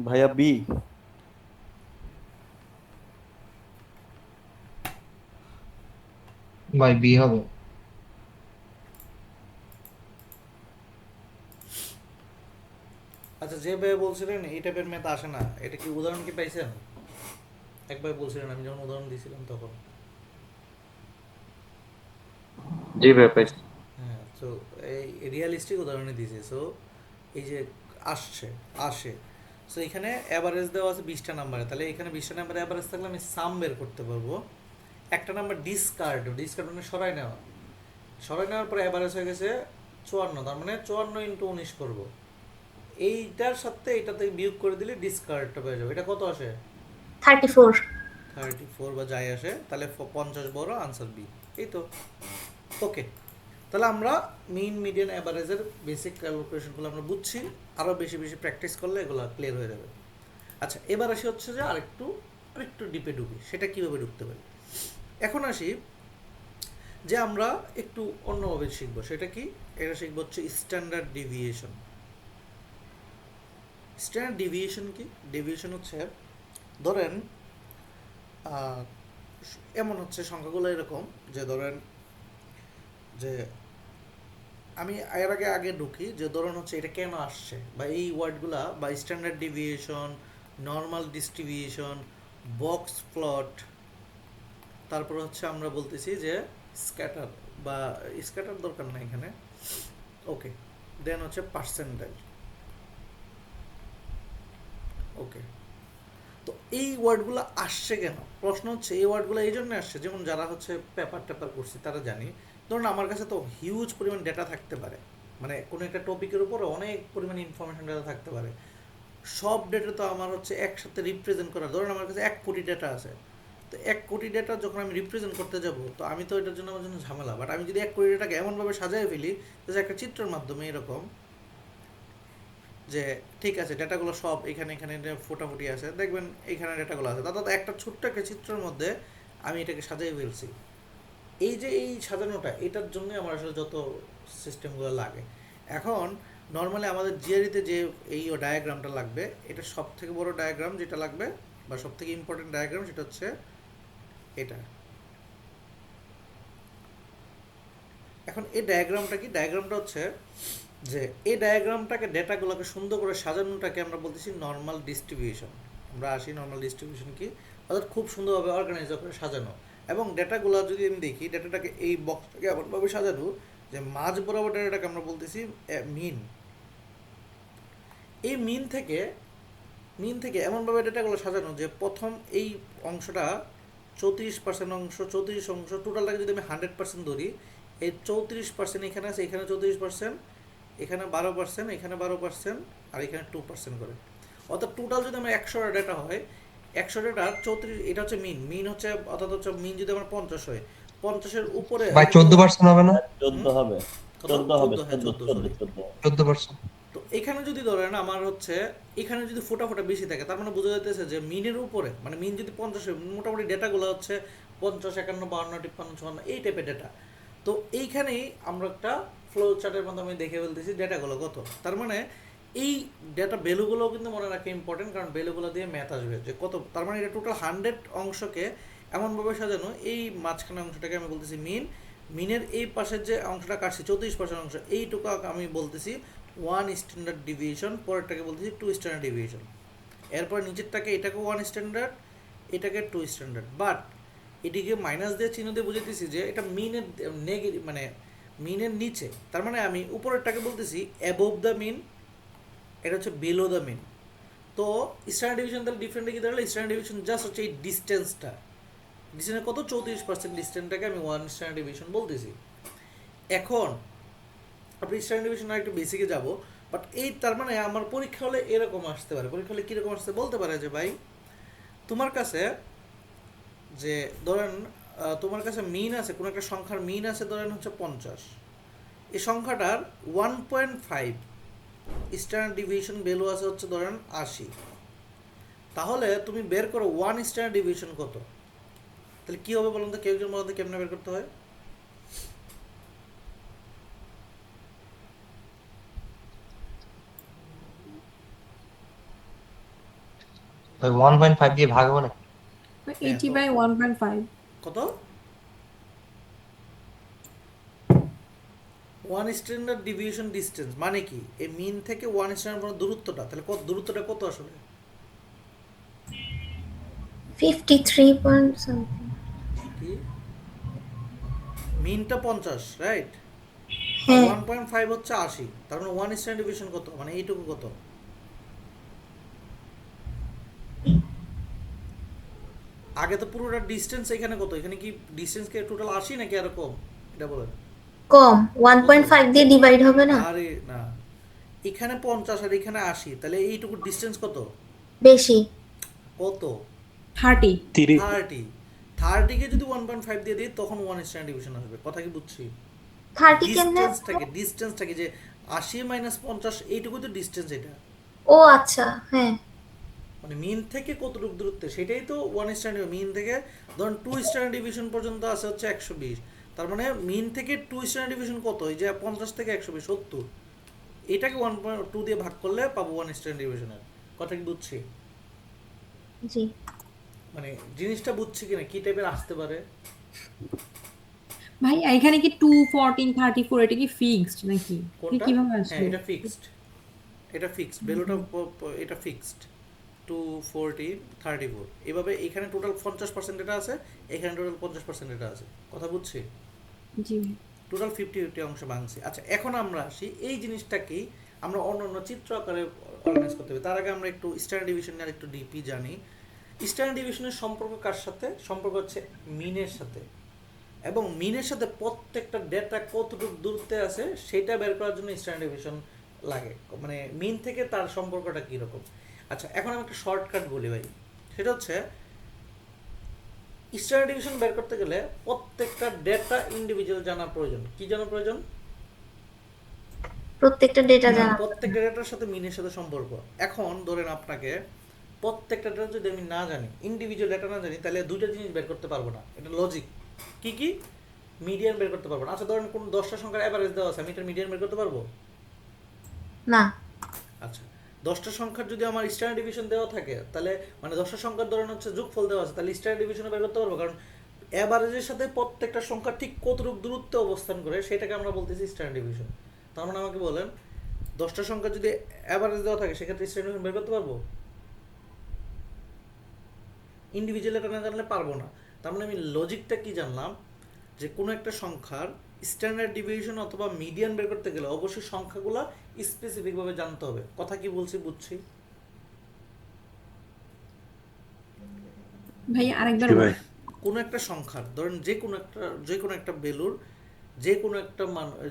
ভাইয়া বি। ভাই বি হবে। আচ্ছা, যে ভাই বলছিলেন এই টাইপের ম্যাথ আসে না, এটা কি উদাহরণ কি পাইছেন? একবার বলছিলেন, আমি যখন উদাহরণ দিয়েছিলাম তখন। জি ভাই পাইছি। হ্যাঁ, তো এই রিয়ালিস্টিক উদাহরণে দিয়েছে। সো এই যে আসছে আসে, সো এখানে অ্যাভারেজ দেওয়া আছে 20টা নাম্বারে, তাহলে এখানে 20টা নাম্বারে অ্যাভারেজ থাকলে আমি সাম বের করতে পারবো। একটা নাম্বার ডিসকার্ড, ডিসকার্ড মানে সরাই নেওয়া, সরাই নেওয়ার পরে অ্যাভারেজ হয়ে গেছে 54, তার মানে 54 ইন্টু 19 করবো। এইটার সাথে এইটাতে বিয়োগ করে দিলে ডিসকার্ডটা পেয়ে যাবে। এটা কত আসে? 34। 34 বা যাই আসে, তাহলে 50 বড়, আনসার বি। এই তো। ওকে, তাহলে আমরা মিন মিডিয়ান অ্যাভারেজের বেসিক ক্যালকুলেশনগুলো আমরা বুঝছি, আরও বেশি বেশি প্র্যাকটিস করলে এগুলো ক্লিয়ার হয়ে যাবে। আচ্ছা, এবার আসি হচ্ছে যে আরেকটু ডিপে ঢুকি, সেটা কীভাবে ঢুকতে পারি। এখন আসি যে আমরা একটু অন্যভাবে শিখবো, সেটা কি? এটা শিখবো হচ্ছে স্ট্যান্ডার্ড ডিভিয়েশন। স্ট্যান্ডার্ড ডিভিয়েশন কি? ডেভিয়েশন হচ্ছে, ধরেন এমন হচ্ছে সংখ্যাগুলো এরকম যে ধরেন যে আমি এর আগে ঢুকি যে ধরুন হচ্ছে এটা কেন আসছে, বা এই ওয়ার্ডগুলা, বা standard deviation, normal distribution, box plot, তারপর হচ্ছে আমরা বলতেছি যে স্ক্যাটার, বা স্ক্যাটার দরকার না এখানে, ওকে, দেন হচ্ছে পার্সেন্টাইল। ওকে, তো এই ওয়ার্ডগুলো আসছে কেন? প্রশ্ন হচ্ছে এই ওয়ার্ডগুলো এই জন্য আসছে, যেমন যারা হচ্ছে পেপার টেপার করছে তারা জানি, ধরুন আমার কাছে তো হিউজ পরিমাণ ডেটা থাকতে পারে, মানে কোনো একটা টপিকের উপরে অনেক পরিমাণ ইনফরমেশন ডেটা থাকতে পারে। সব ডেটা তো আমার হচ্ছে একসাথে রিপ্রেজেন্ট করা, ধরুন আমার কাছে 1 কোটি ডেটা আছে, তো 1 কোটি ডেটা যখন আমি রিপ্রেজেন্ট করতে যাব, তো আমি তো এটার জন্য আমার জন্য ঝামেলা। বাট আমি যদি 1 কোটি ডেটাকে এমনভাবে সাজায় ফেলি যে একটা চিত্রের মাধ্যমে এরকম, যে ঠিক আছে ডেটাগুলো সব এখানে এখানে ফোটাফুটি আছে, দেখবেন এইখানে ডেটাগুলো আছে, দাদা একটা ছোট্ট একটা চিত্রের মধ্যে আমি এটাকে সাজিয়ে ফেলছি। এই যে এই সাজানোটা, এটার জন্য আমার আসলে যত সিস্টেমগুলো লাগে। এখন নর্মালি আমাদের জিআরিতে যে এই ডায়াগ্রামটা লাগবে, এটা সব থেকে বড় ডায়াগ্রাম যেটা লাগবে, বা সব থেকে ইম্পর্টেন্ট ডায়াগ্রাম, সেটা হচ্ছে এটা। এখন এই ডায়াগ্রামটা কি? ডায়াগ্রামটা হচ্ছে যে এই ডায়াগ্রামটাকে ডেটাগুলোকে সুন্দর করে সাজানোটাকে আমরা বলতেছি নর্মাল ডিস্ট্রিবিউশন। আমরা আসি নর্মাল ডিস্ট্রিবিউশন কি, অর্থাৎ খুব সুন্দরভাবে অর্গানাইজ করে সাজানো। এবং ডেটাগুলো যদি আমি দেখি, ডেটাটাকে এই বক্সটাকে এমনভাবে সাজানো যে মাঝ বরাবর ডেটাটাকে আমরা বলতেছি মিন। এই মিন থেকে এমনভাবে ডেটাগুলো সাজানো যে প্রথম এই অংশটা 34% অংশ, 34 অংশ, টোটালটাকে যদি আমি 100% ধরি, এই 34% এখানে আছে, এখানে 34%, এখানে 12%, এখানে 12%, আর এখানে 2% করে। অর্থাৎ টোটাল যদি আমার 100টা ডেটা হয়, 100 ডেটার 34, এটা হচ্ছে মিন হচ্ছে, অর্থাৎ হচ্ছে মিন যদি আমার 50 হয়, 50-এর উপরে ভাই 14% হবে না? 14 হবে, 14 হবে, 14 14%। তো এখানে যদি ধরেন আমার হচ্ছে এখানে যদি ফোটা বেশি থাকে, তার মানে বোঝা যাইতেছে যে মিনের উপরে, মানে মিন যদি 50 হয়, মোটামুটি ডেটাগুলো হচ্ছে 50, 51, 52, 53, 54 এই টাইপের ডেটা। তো এইখানেই আমরা একটা ফ্লো চার্টের মাধ্যমে দেখে ফেলতেছি ডেটাগুলো কত। তার মানে এই ডেটা ভ্যালুগুলোও কিন্তু মনে রাখা ইম্পর্টেন্ট, কারণ ভ্যালুগুলো দিয়ে ম্যাথ আসবে যে কত। তার মানে এটা টোটাল 100 অংশকে এমনভাবে সাজানো, এই মাঝখানে অংশটাকে আমি বলতেছি মিনের এই পাশের যে অংশটা কাটছি 34% অংশ, এইটুকু আমি বলতেছি 1 স্ট্যান্ডার্ড ডিভিয়েশন, পরেরটাকে বলতেছি 2 স্ট্যান্ডার্ড ডিভিয়েশন। এরপর নিচেরটাকে এটাকে 1 স্ট্যান্ডার্ড, এটাকে 2 স্ট্যান্ডার্ড। বাট এটিকে মাইনাস দিয়ে চিহ্ন দিয়ে বুঝাইতেছি যে এটা মিনের নেগেটিভ, মানে মিনের নিচে। তার মানে আমি উপরেরটাকে বলতেছি অ্যাবোভ দ্য মিন, এটা হচ্ছে বিলো দ্য মিন। তো স্ট্যান্ডার্ড ডিভিশন তাহলে ডিফারেন্ট কি দাঁড়ালো? স্ট্যান্ডার্ড ডিভিশন জাস্ট হচ্ছে এই ডিস্টেন্সটা, ডিস্টেন্সের কত 34% ডিস্টেন্সটাকে আমি 1 স্ট্যান্ডার্ড ডিভিশন বলতেছি। এখন আপনি স্ট্যান্ডার্ড ডিভিশন আর একটু বেসিকে যাব, বাট এই তার মানে আমার পরীক্ষা হলে এরকম আসতে পারে। পরীক্ষা হলে কীরকম আসতে বলতে পারে যে ভাই তোমার কাছে যে ধরেন তোমার কাছে মিন আছে, কোনো একটা সংখ্যার মিন আছে ধরেন হচ্ছে 50, এই সংখ্যাটার 1.5 স্ট্যান্ডার্ড ডিভিশন ভ্যালু আছে হচ্ছে ধরেন 80। তাহলে তুমি বের করো 1 স্ট্যান্ডার্ড ডিভিশন কত। তাহলে কী হবে বলুন তো, কেউ একজন বলতে কেমনে বের করতে হয়? ভাই 1.5 দিয়ে ভাগ হবে না? 80/1.5 কত? 1 স্ট্যান্ডার্ড ডিভিয়েশন ডিস্টেন্স মানে কি? এই মিন থেকে 1 স্ট্যান্ডার্ড দূরত্বটা, তাহলে কত দূরত্বটা কত আসলে? 53 point something। কি মিনটা 50, রাইট? হ্যাঁ 1.5 হচ্ছে 80, তার মানে 1 স্ট্যান্ডার্ড ডিভিয়েশন কত, মানে এইটুকু কত? আগে তো পুরোটা ডিস্টেন্স এখানে কত, এখানে কি ডিস্টেন্স কে টোটাল 80 নাকি আর কম, এটা বলেন। কম, 1.5 দিয়ে ডিভাইড হবে না? আরে না, এখানে 50 আর এখানে 80, তাহলে এইটুকু ডিস্টেন্স কত? বেশি। কত? 30 30 কে যদি 1.5 দিয়ে দিই তখন 1 স্ট্যান্ডার্ড ডিভিশন আসবে। কথা কি বুঝছি? 30 কেমনে? ডিস্টেন্সটাকে যে 80 - 50 এইটুকু তো ডিস্টেন্স, এটা ও আচ্ছা, হ্যাঁ। মানে মিন থেকে কতটুকু দূরত্বে সেটাই তো 1 স্ট্যান্ডার্ড। মিন থেকে ধরুন 2 স্ট্যান্ডার্ড ডিভিশন পর্যন্ত আছে হচ্ছে 120, তার মানে মিন থেকে 2 স্ট্যান্ডার্ড ডিভিশন কত? এই যে 50 থেকে 120, 70। এটাকে 1.2 দিয়ে ভাগ করলে পাবো 1 স্ট্যান্ডার্ড ডিভিশনের। কথা কি বুঝছি? জি। মানে জিনিসটা বুঝছি কিনা, কি টাইপের আসতে পারে? ভাই এখানে কি 2 14 34 এটা কি ফিক্সড নাকি কোনটা? কিভাবে হ্যাঁ আসবে? এটা ফিক্সড, এটা ফিক্সড ভ্যালুটা, এটা ফিক্সড 2 14 34। এভাবে এখানে টোটাল 50% এটা আছে, এখানে টোটাল 50% এটা আছে। কথা বুঝছি? জি টোটাল 50-50 অংশ ভাঙছি। আচ্ছা এখন আমরা আসি এই জিনিসটাকেই আমরা অন্য চিত্র আকারে অর্গানাইজ করতে হবে। তার আগে আমরা একটু স্ট্যান্ডার্ড ডিভিশন নিয়ে একটু ডিপি জানি। স্ট্যান্ডার্ড ডিভিশনের সম্পর্ক কার সাথে? সম্পর্ক হচ্ছে মিনের সাথে, এবং মিনের সাথে প্রত্যেকটা ডেটা কতটুকু দূরত্বে আছে সেটা বের করার জন্য স্ট্যান্ডার্ড ডিভিশন লাগে, মানে মিন থেকে তার সম্পর্কটা কীরকম। আচ্ছা এখন আমি একটা শর্টকাট বলি ভাই, সেটা হচ্ছে স্ট্যান্ডার্ড ডিভিশন বের করতে গেলে প্রত্যেকটা ডেটা ইন্ডিভিজুয়াল জানা প্রয়োজন। কি জানা প্রয়োজন? প্রত্যেকটা ডেটা জানা। প্রত্যেকটা ডেটার সাথে মিনের সাথে সম্পর্ক। এখন ধরেন আপনাকে প্রত্যেকটা ডেটা যদি আমি না জানি, ইন্ডিভিজুয়াল ডেটা না জানি, তাহলে দুইটা জিনিস বের করতে পারবো না। এটা লজিক। কি কি? মিডিয়ান বের করতে পারবো না। আচ্ছা ধরেন কোন 10টা সংখ্যার অ্যাভারেজ দেওয়া আছে, আমি এটার মিডিয়ান বের করতে পারবো না। আচ্ছা 10টা সংখ্যার যদি আমার স্ট্যান্ডার্ড ডিভিশন দেওয়া থাকে, তাহলে মানে 10টা সংখ্যার ধরেন হচ্ছে যোগফল দেওয়া আছে, তাহলে স্ট্যান্ডার্ড ডিভিশনে বের করতে পারবো, কারণ অ্যাভারেজের সাথে প্রত্যেকটা সংখ্যা ঠিক কতটুকু দূরত্বে অবস্থান করে সেটাকে আমরা বলতেছি স্ট্যান্ডার্ড ডিভিশন। তার মানে আমাকে বলেন 10টা সংখ্যা যদি অ্যাভারেজ দেওয়া থাকে সেক্ষেত্রে স্ট্যান্ডার্ড ডিভিশন বের করতে পারবো? ইন্ডিভিজুয়াল এটা না জানলে পারবো না। তার মানে আমি লজিকটা কি জানলাম, যে কোনো একটা সংখ্যার স্ট্যান্ডার্ড ডিভিশন অথবা মিডিয়ান বের করতে গেলে অবশ্যই সংখ্যাগুলো স্পেসিফিকভাবে জানতে হবে। কথা কি বলছি বুঝছি? ভাইয়া আরেকবার জি ভাই। বলেন। কোনো একটা সংখ্যার ধরেন যে কোনো একটা ভ্যালুর যে কোনো একটা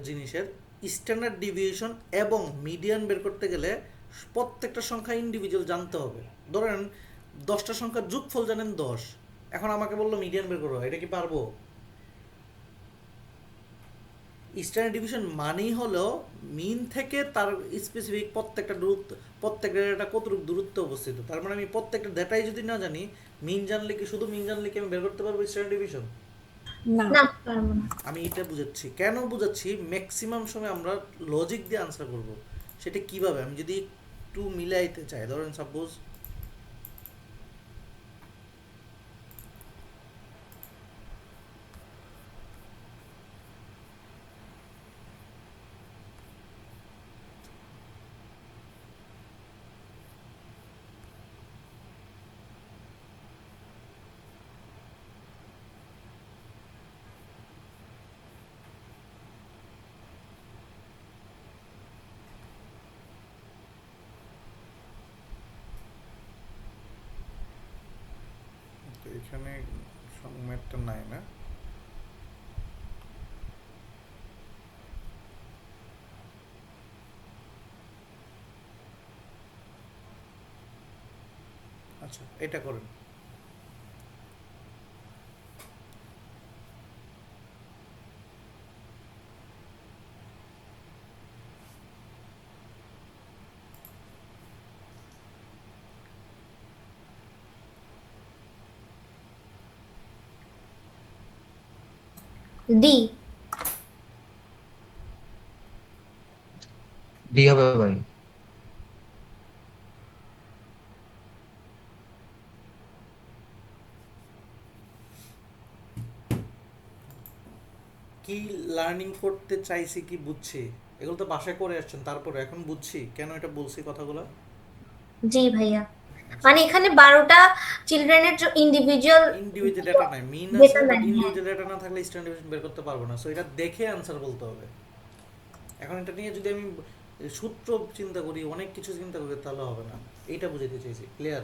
জিনিসের স্ট্যান্ডার্ড ডিভিয়েশন এবং মিডিয়ান বের করতে গেলে প্রত্যেকটা সংখ্যা ইন্ডিভিজুয়াল জানতে হবে। ধরেন 10টা সংখ্যার যোগফল জানেন 10, এখন আমাকে বললো মিডিয়ান বের করো, এটা কি পারবো? স্ট্যান্ডার্ড ডিভিশন মানেই হলো মিন থেকে তার স্পেসিফিক প্রত্যেকটা ডেটা কতটুকু দূরত্বে অবস্থিত। তার মানে আমি প্রত্যেকটা ডেটাই যদি না জানি, শুধু মিন জানলে কি আমি বের করতে পারবো স্ট্যান্ডার্ড ডিভিশন? না। না, পারবো না। আমি এটা বুঝাচ্ছি, কেন বুঝাচ্ছি, ম্যাক্সিমাম সময় আমরা লজিক দিয়ে আনসার করব। সেটা কিভাবে, আমি যদি একটু মিলাইতে চাই, ধরেন সাপোজ এখানে সংমেটটা নাই না, আচ্ছা এটা করেন। ডি। ডি হবে ভাই। কি লার্নিং করতে চাইছি কি বুঝছি, এগুলো তো বাসায় করে আসছেন, তারপরে এখন বুঝছি কেন এটা বলছি কথাগুলো। জি ভাইয়া, মানে এখানে 12টা চিলড্রেনের ইন্ডিভিজুয়াল ইন্ডিভিজুয়াল ডেটা নাই, মিন আছে ডেটা বাট নাই। ইন্ডিভিজুয়াল ডেটা না থাকলে স্ট্যান্ডার্ড ডিভিশন বের করতে পারবো না। সো এটা দেখে আনসার বলতে হবে। এখন এটা নিয়ে যদি আমি সূত্র চিন্তা করি, অনেক কিছু চিন্তা করি, তাহলে হবে না। এইটা বুঝাতে চাইছি, ক্লিয়ার?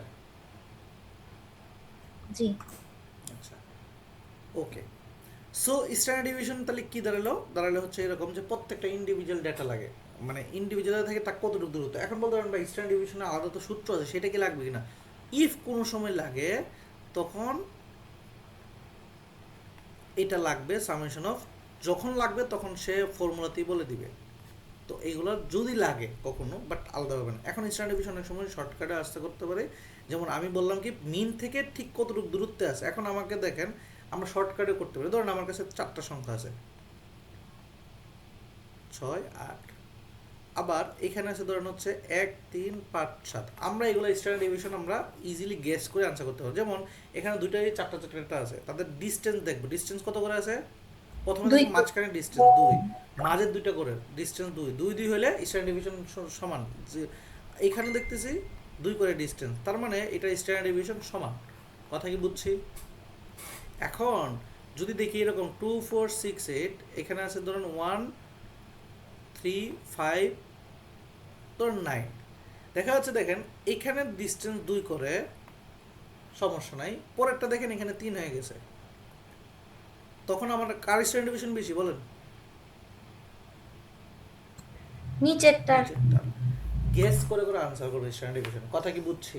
জি। আচ্ছা, ওকে। সো স্ট্যান্ডার্ড ডিভিশন তাহলে কি দাঁড়ালো হচ্ছে এরকম, যে প্রত্যেকটা ইন্ডিভিজুয়াল ডেটা লাগে, মানে ইন্ডিভিজুয়াল থেকে তার কতটুকু দূরত্ব। এখন বলতে পারেন বা স্ট্যান্ডার্ড ডিভিশনে আলাদা তো সূত্র আছে, সেটা কি লাগবে কিনা। ইফ কোনো সময় লাগে তখন এটা লাগবে সামেশন অফ, যখন লাগবে তখন সে ফর্মুলাতেই বলে দিবে। তো এইগুলো যদি লাগে কখনো, বাট আলাদা হবে না। এখন স্ট্যান্ডার্ড ডিভিশন অনেক সময় শর্টকাটে আসতে করতে পারে, যেমন আমি বললাম কি মিন থেকে ঠিক কতটুকু দূরত্বে আছে। এখন আমাকে দেখেন, আমরা শর্টকাটে করতে পারি। ধরেন আমার কাছে 4টা সংখ্যা আছে, 6, 8, আবার এখানে আছে ধরেন হচ্ছে 1, 3, 5, 7। আমরা এগুলো স্ট্যান্ডার্ড ডিভিশন আমরা ইজিলি গেস করে আনসার করতে পারবো। যেমন এখানে দুইটাই 4টা আছে, তাদের ডিস্টেন্স দেখবো, ডিস্টেন্স কত করে আছে। প্রথমে দুই। দেখবো মাঝখানে ডিস্টেন্স 2, মাঝের দুইটা করে ডিস্টেন্স 2, 2, 2 হলে স্ট্যান্ডার্ড ডিভিশন সমান। যে এখানে দেখতেছি 2 করে ডিস্টেন্স, তার মানে এটা স্ট্যান্ডার্ড ডিভিশন সমান। কথা কি বুঝছি? এখন যদি দেখি এরকম 2, 4, 6, 8, এখানে আছে ধরুন 1, 3, 5, ধরুন 9, দেখা যাচ্ছে দেখেন এখানে ডিস্টেন্স 2 করে, সমস্যা নাই। পরেরটা দেখেন এখানে 3 হয়ে গেছে, তখন আমার কার স্ট্যান্ডার্ড ডিভিশন বেশি বলেন? নিচেরটার। গেস করে করে আনসার করবে স্ট্যান্ডার্ড ডিভিশন। কথা কি বুঝছি?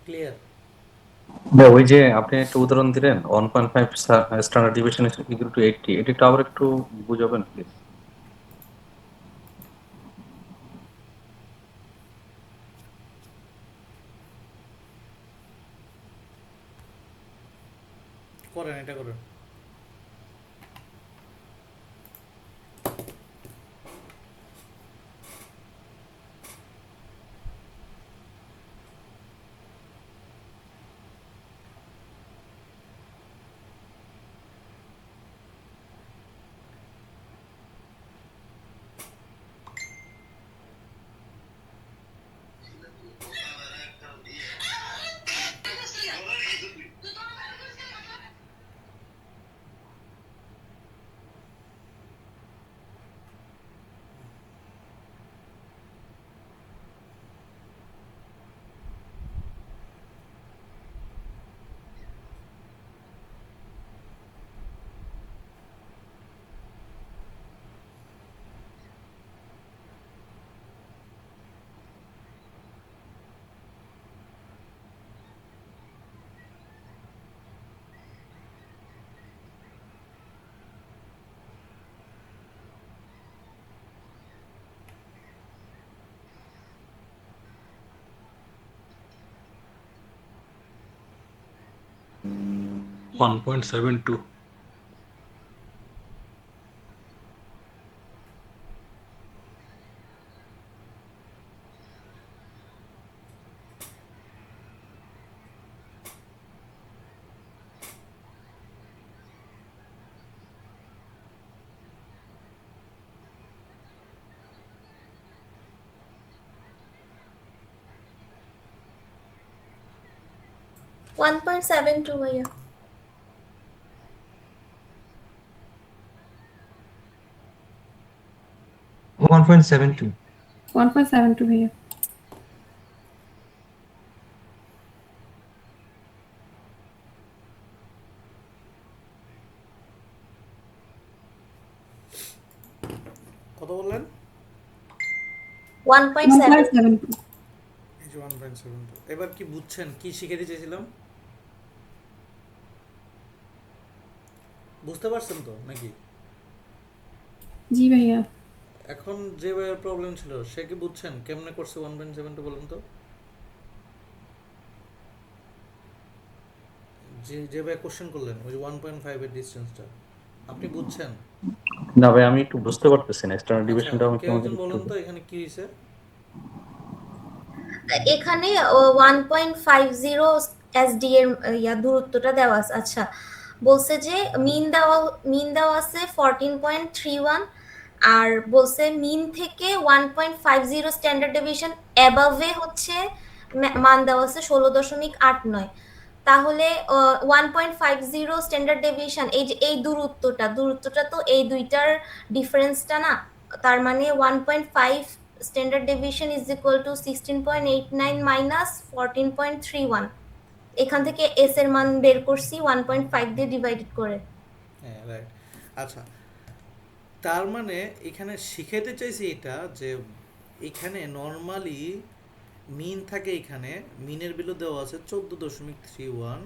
ক্লিয়ার? ওই যে আপনি একটা উদাহরণ দিলেন 1.5 স্ট্যান্ডার্ড ডিভিশন ইকুয়াল টু 80, এটা একটু আবার একটু বুঝাবেন প্লিজ? করেন, এটা করেন। 1.72. ওয়ান পয়েন্ট সেভেন টু ভাইয়া। 1.72. 1.72 ভাইয়া। কত বললেন? 1.7। 1.72 এই যে 1.72। এবার কি বুঝছেন কি শিখাতে চেয়েছিলাম? বুঝতে পারছেন তো নাকি? জি ভাইয়া। এখন যে ভাইয়ের প্রবলেম ছিল সে কি বুঝছেন কেমনে করছে 1.72 বলুন তো? যে ভাই কোশ্চেন করলেন ওই যে 1.5 এর ডিসটেন্সটা আপনি বুঝছেন? না ভাই, আমি একটু বুঝতে পারতেছি না, স্ট্যান্ডার্ড আচ্ছা ডিভিশনটা আমাকে কেউ আমাকে একজন একটু বলুন তো এখানে কি হয়েছে? এখানে 1.50 এসডি এর দূরত্বটা দেওয়া আছে। আচ্ছা, বলছে যে মিন দেওয়া আছে 14.31, আর বলছে মিন থেকে 1.50 স্ট্যান্ডার্ড ডেভিয়েশন অ্যাবাভে হচ্ছে মান দেওয়া আছে 16.89। তাহলে 1.50 স্ট্যান্ডার্ড ডেভিয়েশন, এই যে এই দূরত্বটা তো এই দুইটার ডিফারেন্সটা না, তার মানে 1.5 standard deviation is equal to 16.89 minus 14.31। এখান থেকে এস এর মান বের করছি 1.5 দিয়ে ডিভাইডেড করে। হ্যাঁ রাইট। আচ্ছা তার মানে এখানে শিখাইতে চাইছি এটা যে এখানে নর্মালি মিন থাকে, এখানে মিনের ভ্যালু দেওয়া আছে 14.31,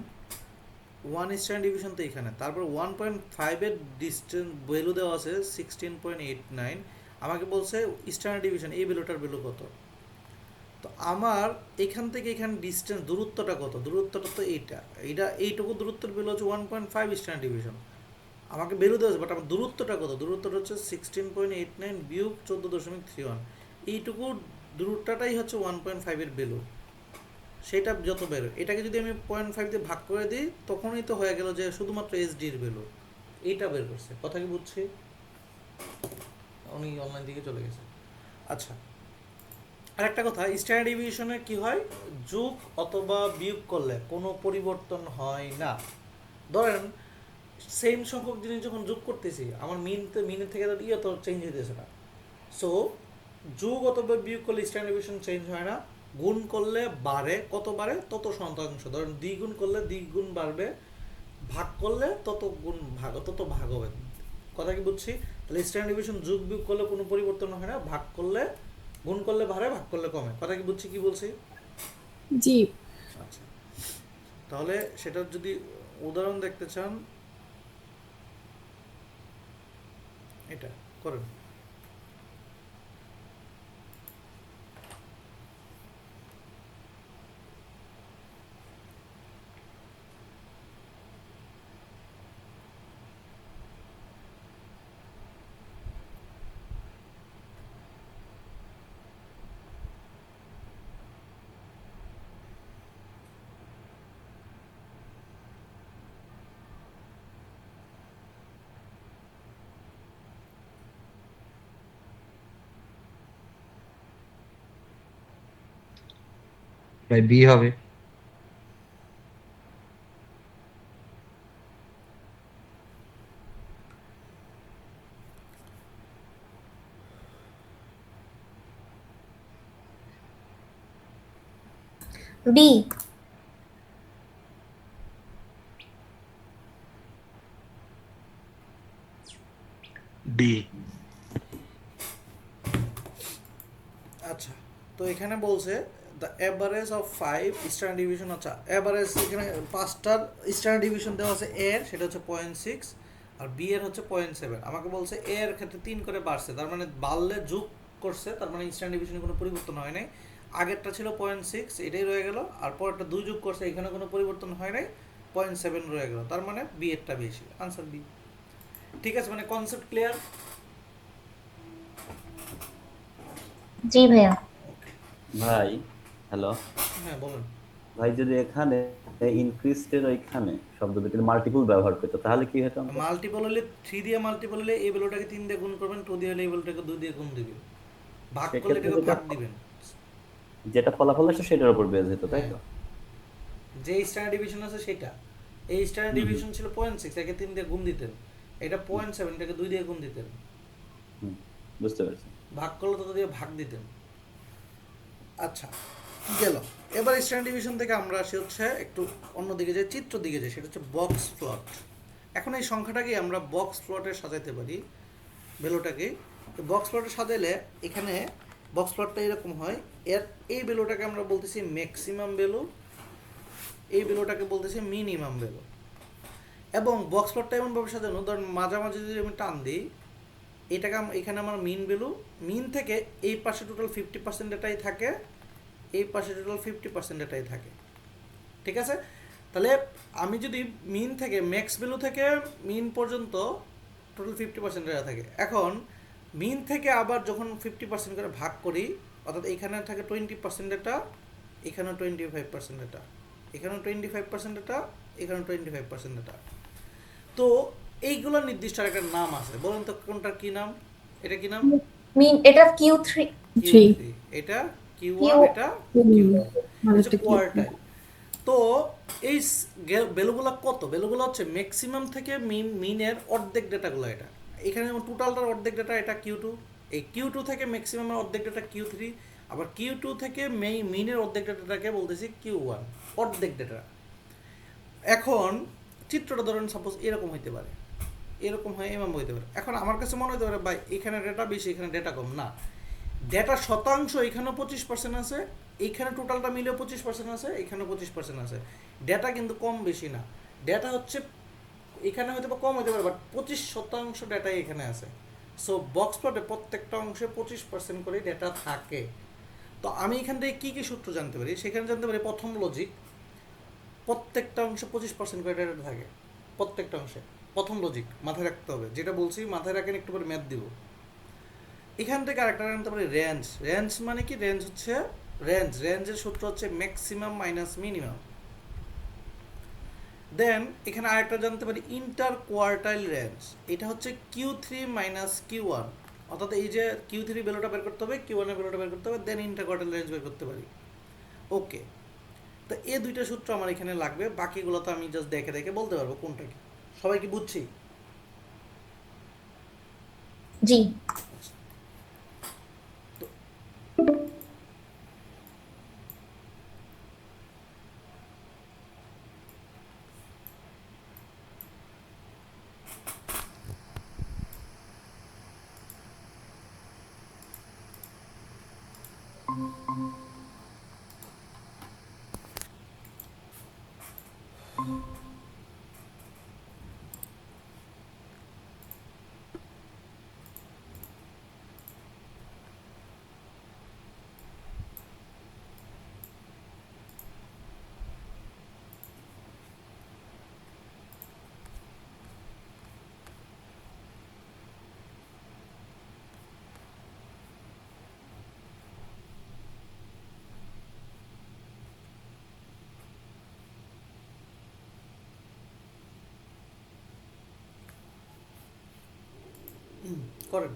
1 স্ট্যান্ডার্ড ডিভিশন তো এখানে, তারপর 1.5 এর ডিস্টেন্স ভ্যালু দেওয়া আছে 16.89। আমাকে বলছে স্ট্যান্ডার্ড ডিভিশন এই ভ্যালুটার ভ্যালু কত। তো আমার এখান থেকে এখানে ডিস্টেন্স দূরত্বটা কত? দূরত্বটা তো এইটুকু দূরত্বের ভ্যালু হচ্ছে 1.5 স্ট্যান্ডার্ড ডিভিশন। আমাকে ভ্যালু দেওয়া আছে বাট আমার দূরত্বটা কত? দূরত্বটা হচ্ছে 16.89 বিয়োগ 14.31। এইটুকু দূরত্বটাই হচ্ছে 1.5 এর ভ্যালু। সেটা যত বের, এটাকে যদি আমি 0.5 দিয়ে ভাগ করে দিই তখনই তো হয়ে গেল যে শুধুমাত্র এসডি এর ভ্যালু। এইটা বের করছে, কথা কি বুঝছি? উনি অনলাইন দিকে চলে গেছে। আচ্ছা আরেকটা কথা, স্ট্যান্ডার্ড ডিভিশনে কি হয়, যোগ অথবা বিয়োগ করলে কোনো পরিবর্তন হয় না। ধরেন সেম সংখ্যক জিনিস যখন যোগ করতেছি আমার মিনের থেকে তো চেঞ্জ হইতেছে না। সো যোগ অথবা বিয়োগ করলে স্ট্যান্ডার্ড ডিভিশন চেঞ্জ হয় না। গুণ করলে বাড়ে, কত বাড়ে? তত শতাংশ। ধরেন দ্বিগুণ করলে দ্বিগুণ বাড়বে, ভাগ করলে তত ভাগ হবে। কথা কি বুঝছি? তাহলে স্ট্যান্ডার্ড ডিভিশন যোগ বিয়োগ করলে কোনো পরিবর্তন হয় না, ভাগ করলে গুণ করলে বাড়ে, ভাগ করলে কমে। কথা কি বুঝছি কি বলছি? জি। আচ্ছা তাহলে সেটার যদি উদাহরণ দেখতে চান এটা করেন। ভাই বি হবে। বি। ডি। আচ্ছা তো এখানে বলছে the average of 5 standard division. আচ্ছা অ্যাভারেজ এখানে 5টার স্ট্যান্ডার্ড ডিভিশন দেওয়া আছে। এর সেটা হচ্ছে 0.6 আর বি এর হচ্ছে 0.7। আমাকে বলছে এ এর ক্ষেত্রে 3 করে বাড়ছে, তার মানে বাড়লে যোগ করছে, তার মানে স্ট্যান্ডার্ড ডিভিশনে কোনো পরিবর্তন হয় নাই। আগেরটা ছিল 0.6, এটাই রয়ে গেল, আর পরেরটা 2 যোগ করছে, এখানে কোনো পরিবর্তন হয় নাই। 0.7 রয়ে গেল, তার মানে বি এরটা বেশি, আনসার বি। ঠিক আছে, মানে কনসেপ্ট ক্লিয়ার? জি ভাইয়া। ভাই হ্যালো, হ্যাঁ বলেন। ভাই যদি এখানে ইনক্রিজড ওইখানে শব্দ দুটির মাল্টিপল ব্যবহার করতো তাহলে কি হতো আমাদের? মাল্টিপল হলে 3 দিয়ে মাল্টিপল হলে এই ভ্যালুটাকে 3 দিয়ে গুণ করবেন, 2 দিয়ে হলে এই ভ্যালুটাকে 2 দিয়ে গুণ দিবেন, ভাগ করলে সেক্ষেত্রে এটাকে যেটা ভাগ দিবেন। যেটা ফলাফল আসে সেটার উপর বেস হতো, তাই হ্যাঁ, তো? যে স্ট্যান্ডার্ড ডিভিশন আছে সেটা, এই স্ট্যান্ডার্ড হুম হুম ডিভিশন ছিল 0.6, একে 3 দিয়ে গুণ দিতেন, এটা 0.7, এটাকে 2 দিয়ে গুণ দিতেন, হুম, বুঝতে পারছি। ভাগ করলে তত দিয়ে ভাগ দিতেন। আচ্ছা, গেল। এবার স্ট্যান্ডার্ড ডিভিশন থেকে আমরা আসি হচ্ছে একটু অন্যদিকে, যে চিত্র দিকে যে সেটা হচ্ছে বক্স প্লট। এখন এই সংখ্যাটাকে আমরা বক্স প্লটে সাজাইতে পারি, ভ্যালুটাকে বক্স প্লটে সাজাইলে এখানে বক্স প্লটটা এরকম হয়। এর এই ভ্যালুটাকে আমরা বলতেছি ম্যাক্সিমাম ভ্যালু, এই ভ্যালুটাকে বলতেছি মিনিমাম ভ্যালু। এবং বক্স প্লটটা এমনভাবে সাজানো, ধরুন মাঝামাঝি যদি আমি টান দিই, এটাকে এখানে আমার মিন ভ্যালু, মিন থেকে এই পাশে টোটাল 50% ডেটাই থাকে, এই পাশে টোটাল 50% ডেটাই থাকে। ঠিক আছে, তাহলে আমি যদি মিন থেকে ম্যাক্স ভ্যালু থেকে মিন পর্যন্ত টোটাল 50% ডেটা থাকে। এখন মিন থেকে আবার যখন 50% করে ভাগ করি, অর্থাৎ এখানে থাকে 20% ডেটা, এখানেও 25% ডেটা, এখানেও 25% ডেটা, এখানেও 25% ডেটা। তো এইগুলোর নির্দিষ্ট একটা নাম আছে, বলুন তো কোনটার কি নাম? এটা কি নাম? মিন এটা Q3। থ্রি। Q3, এটা Q1, এটা Q2, মানে এটা একটা কি? কোয়ার্টাইল। তো এই ভ্যালুগুলো কত? ভ্যালুগুলো হচ্ছে ম্যাক্সিমাম থেকে মিনের অর্ধেক ডেটাগুলো, এটা এখানে টোটালটার অর্ধেক ডেটা এটা Q2, এই Q2 থেকে ম্যাক্সিমামের অর্ধেক ডেটা Q3, আবার Q2 থেকে মিনের অর্ধেক ডেটাটাকে বলতেছি Q1, অর্ধেক ডেটা। এখন চিত্রটা ধরেন সাপোজ এরকম হইতে পারে, এরকম হয়, এমন হইতে পারে। এখন আমার কাছে মনে হতে পারে ভাই এখানে ডেটা বেশি, এখানে ডেটা কম। না, ডেটা শতাংশ এখানেও 25% আছে, এইখানে টোটালটা মিলেও 25% আছে, এখানেও 25% আছে। ডেটা কিন্তু কম বেশি না, ডেটা হচ্ছে এখানে হয়তো বা কম হতে পারে, বাট 25% ডেটাই এখানে আছে। সো বক্স প্লটে প্রত্যেকটা অংশে 25% করে ডেটা থাকে। তো আমি এখান থেকে কী কী সূত্র জানতে পারি? সেখানে জানতে পারি প্রথম লজিক, প্রত্যেকটা অংশে 25% করে ডেটা থাকে, প্রত্যেকটা অংশে। প্রথম লজিক মাথায় রাখতে হবে, যেটা বলছি মাথায় রাখেন, একটু পরে ম্যাথ দিব। এখান থেকে আরেকটা জানতে পারি রেঞ্জ। রেঞ্জ মানে কি? রেঞ্জ হচ্ছে রেঞ্জের সূত্র হচ্ছে ম্যাক্সিমাম মাইনাস মিনিমাম। দেন এখানে আরেকটা জানতে পারি ইন্টার কোয়ার্টাইল রেঞ্জ, এটা হচ্ছে Q3 মাইনাস Q1, অর্থাৎ এই যে Q3 ভ্যালুটা বের করতে হবে, Q1 এর ভ্যালুটা বের করতে হবে, দেন ইন্টার কোয়ার্টাইল রেঞ্জ বের করতে পারি। ওকে, তো এই দুইটা সূত্র আমার এখানে লাগবে, বাকিগুলো তো আমি জাস্ট দেখে দেখে বলতে পারবো কোনটা কি। সবাই কি বুঝছি? জি। করেন।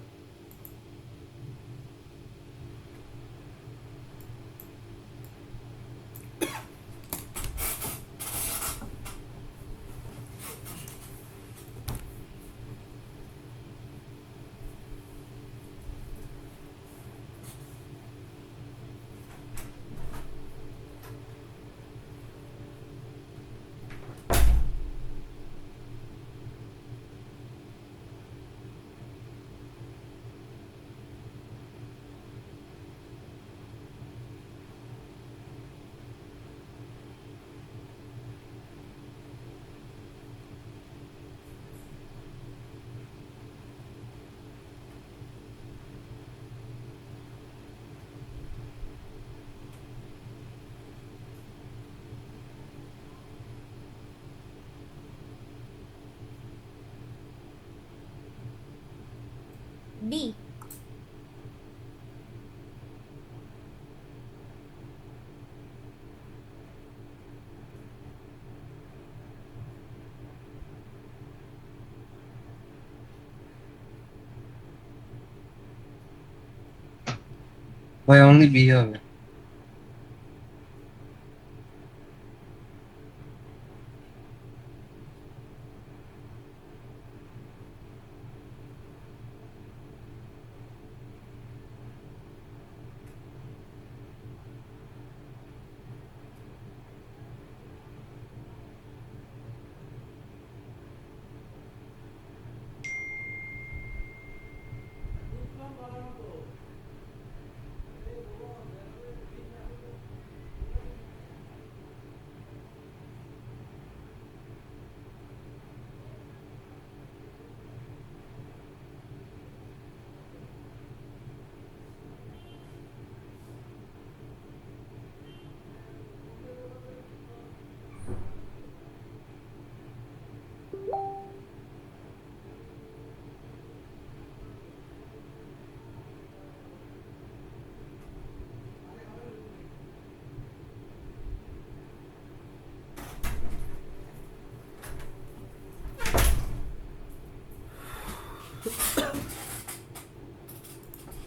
বি। ভাই অনলি বি হবে।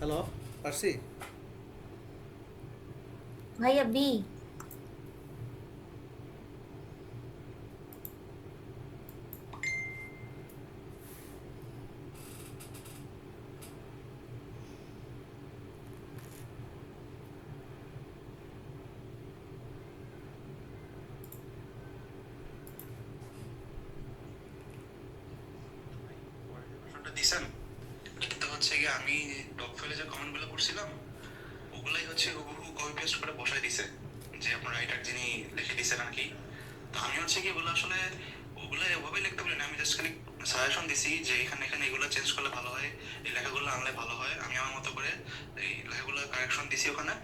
হ্যালো, পারছি? ভাইয়া বি। দিছেন কিন্তু হচ্ছে কি আমি ডক ফাইলে যে কমেন্টগুলো করছিলাম ওগুলাই হচ্ছে হুবহু কপি পেস্ট করে বসাই দিছে যে আপনার রাইটার যিনি লিখে দিছেন আর কি। তো আমি হচ্ছে কি ওগুলো আসলে ওগুলো এভাবেই লিখতে বলি না, আমি জাস্ট খালি সাজেশন দিছি যে এখানে এখানে এগুলো চেঞ্জ করলে ভালো হয়, এই লেখাগুলো আনলে ভালো হয়। আমি আমার মতো করে এই লেখাগুলো কারেকশন দিছি ওখানে,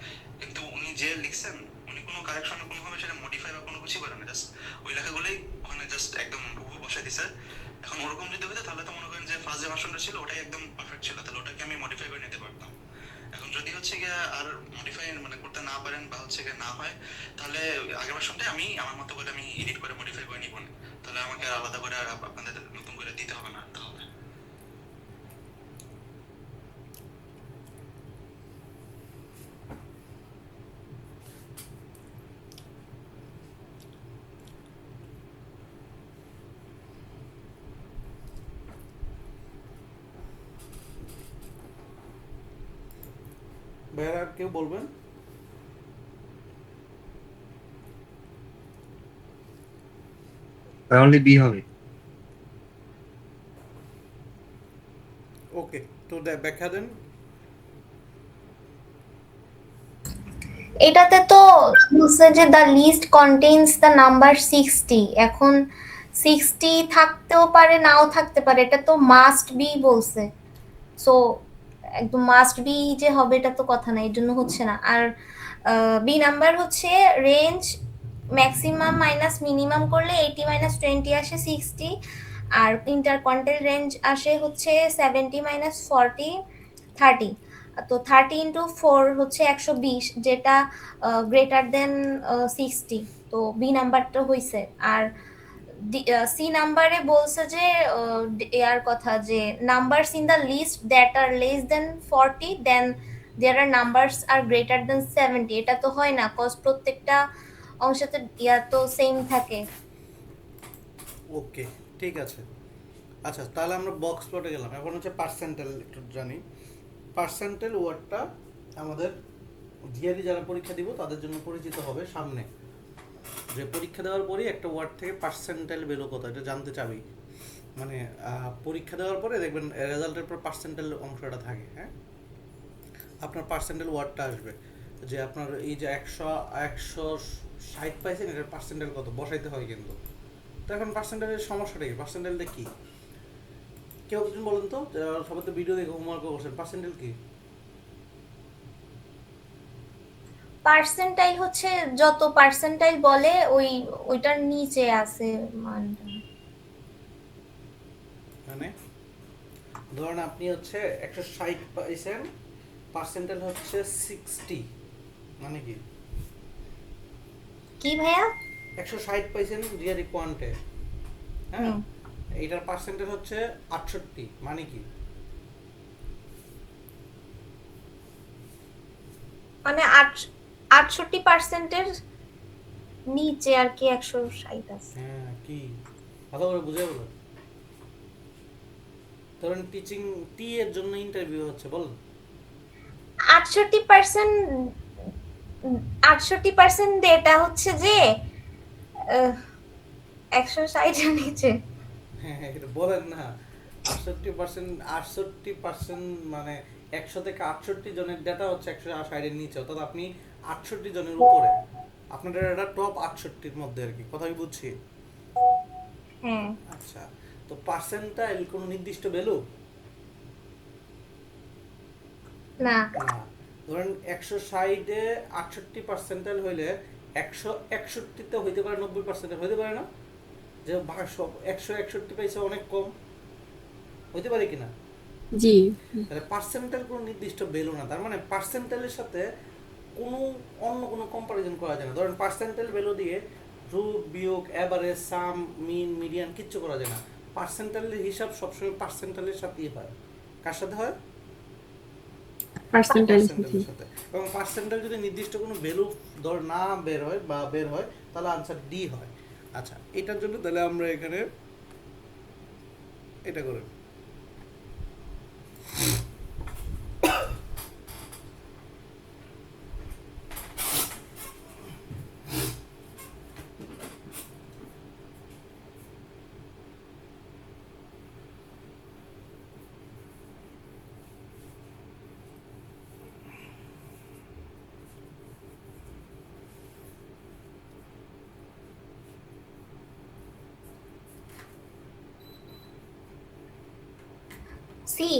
কিন্তু উনি যে লিখছেন উনি কোনো কারেকশন কোনোভাবে সেটা মডিফাই বা কোনো কিছু করেন না, জাস্ট ওই লেখাগুলোই ওখানে জাস্ট একদম হুবহু বসাই দিছে। এখন ওরকম যদি হতো তাহলে তো মনে করেন যে ফার্স্ট যে ভার্সনটা ছিল ওটাই একদম পারফেক্ট ছিল, তাহলে ওটাকে আমি মডিফাই করে নিতে পারতাম। এখন যদি হচ্ছে গিয়ে আর মডিফাই মানে করতে না পারেন বা হচ্ছে গিয়ে না হয়, তাহলে আগের ভার্সনটা আমি আমার মতো করে আমি এডিট করে মডিফাই করে নিব, তাহলে আমাকে আর আলাদা করে আর আপনাদের নতুন করে দিতে হবে না তাহলে। ভাইয়ারা আর কেউ বলবেন? ভাই অনলি বি হবে। ওকে, তো ব্যাখ্যা দেন। এটাতে তো বলছে যে the list contains the number 60। এখন 60 থাকতেও পারে নাও থাকতে পারে, এটা তো মাস্ট বি বলছে। সো একদম মাস্ট বি যে হবে এটা তো কথা না, এর জন্য হচ্ছে না। আর বি নাম্বার হচ্ছে রেঞ্জ ম্যাক্সিমাম মাইনাস মিনিমাম করলে 80 মাইনাস 20 আসে 60, আর ইন্টারকন্টাইল রেঞ্জ আসে হচ্ছে 70 মাইনাস 40 30। তো 30 ইন্টু 4 হচ্ছে 120, যেটা গ্রেটার দেন 60। তো বি নাম্বারটা হইছে। আর সি নাম্বারে বলছে যে এর কথা যে numbers in the list that are less than 40 then there are numbers are greater than 70। এটা তো হয় না, কজ প্রত্যেকটা অংশতে ইয়া তো সেম থাকে। ওকে, ঠিক আছে। আচ্ছা, তাহলে আমরা বক্স প্লটে গেলাম। এখন হচ্ছে পার্সেন্টেল একটু জানি। পার্সেন্টেল ওয়ার্ডটা আমাদের জিআরই যারা পরীক্ষা দিব তাদের জন্য পরিচিত হবে সামনে, যে পরীক্ষা দেওয়ার পরেই একটা ওয়ার্ড থেকে পার্সেন্টেল বেরো কত এটা জানতে চাবি। মানে পরীক্ষা দেওয়ার পরে দেখবেন রেজাল্টের পর পার্সেন্টেল অংশটা থাকে। হ্যাঁ, আপনার পার্সেন্টেল ওয়ার্ডটা আসবে যে আপনার এই যে 160 পাইছেন, এটার পার্সেন্টেল কত বসাইতে হয় কিন্তু। তো এখন পার্সেন্টেলের সমস্যাটা কি? পার্সেন্টেলটা কি কেউ একজন বলেন তো, সবাই তো ভিডিও দেখে হোমওয়ার্ক করছেন, পার্সেন্টেল কি? পার্সেন্টাইল হচ্ছে যত পার্সেন্টাইল বলে ওইটার নিচে আছে মানটা। মানে ধরেন আপনি হচ্ছে 160 পাইছেন, পার্সেন্টেজ হচ্ছে 60, মানে কি কি ভাইয়া? 160 পাইছেন রিয়ারি কোয়ান্টে, হ্যাঁ, হুম। এইটার পার্সেন্টেজ হচ্ছে 68, মানে কি? মানে 68%-এর নিচে আর কি 160 আছে। হ্যাঁ, কি ভালো করে বুঝে বলো। ধরেন টিচিং টি এর জন্য ইন্টারভিউ হচ্ছে, বলেন 68% 68% এটা হচ্ছে যে 160-এর নিচে। হ্যাঁ হ্যাঁ, এটা বলেন না। 68% মানে 100 থেকে 68 জনের ডেটা হচ্ছে 160 এর নিচে, অর্থাৎ আপনি 68 জনের উপরে, আপনাদের এটা টপ 68-র মধ্যে আর কি, কথা কি বুঝছি? হ্যাঁ। আচ্ছা, তো পার্সেন্টাইল কোনো নির্দিষ্ট ভ্যালু না, না। ধরেন 160-এ 68 পার্সেন্টাইল হইলে 161-তে হইতে পারে 90% হইতে পারে না? যে সব 161 পাইছে অনেক কম, হইতে পারে কিনা? জি। তাহলে পার্সেন্টাইল কোনো নির্দিষ্ট ভ্যালু না, তার মানে পার্সেন্টাইলের সাথে কোনো অন্য কোনো কম্পারিজন করা যায় না। ধরেন পার্সেন্টাইল ভ্যালু দিয়ে রুট, বিয়োগ, এভারেজ, সাম, মিন, মিডিয়ান কিচ্ছু করা যায় না। পার্সেন্টাইলের হিসাব সবসময় পার্সেন্টাইলের সাথেই হয়। কার সাথে হয়? পার্সেন্টাইল। পার্সেন্টাইলের সাথে। এবং পার্সেন্টাইল যদি নির্দিষ্ট কোনো ভ্যালু ধর না বের হয় বা বের হয়, তাহলে আনসার ডি হয়। আচ্ছা, এটার জন্য তাহলে আমরা এখানে এটা করি। সি।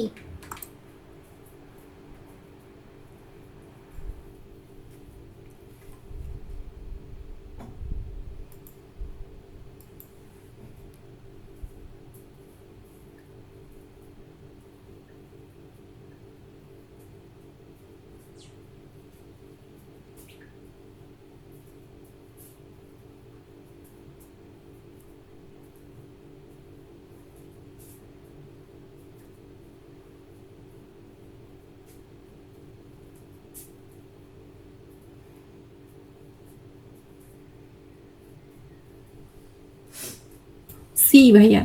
সি ভাইয়া।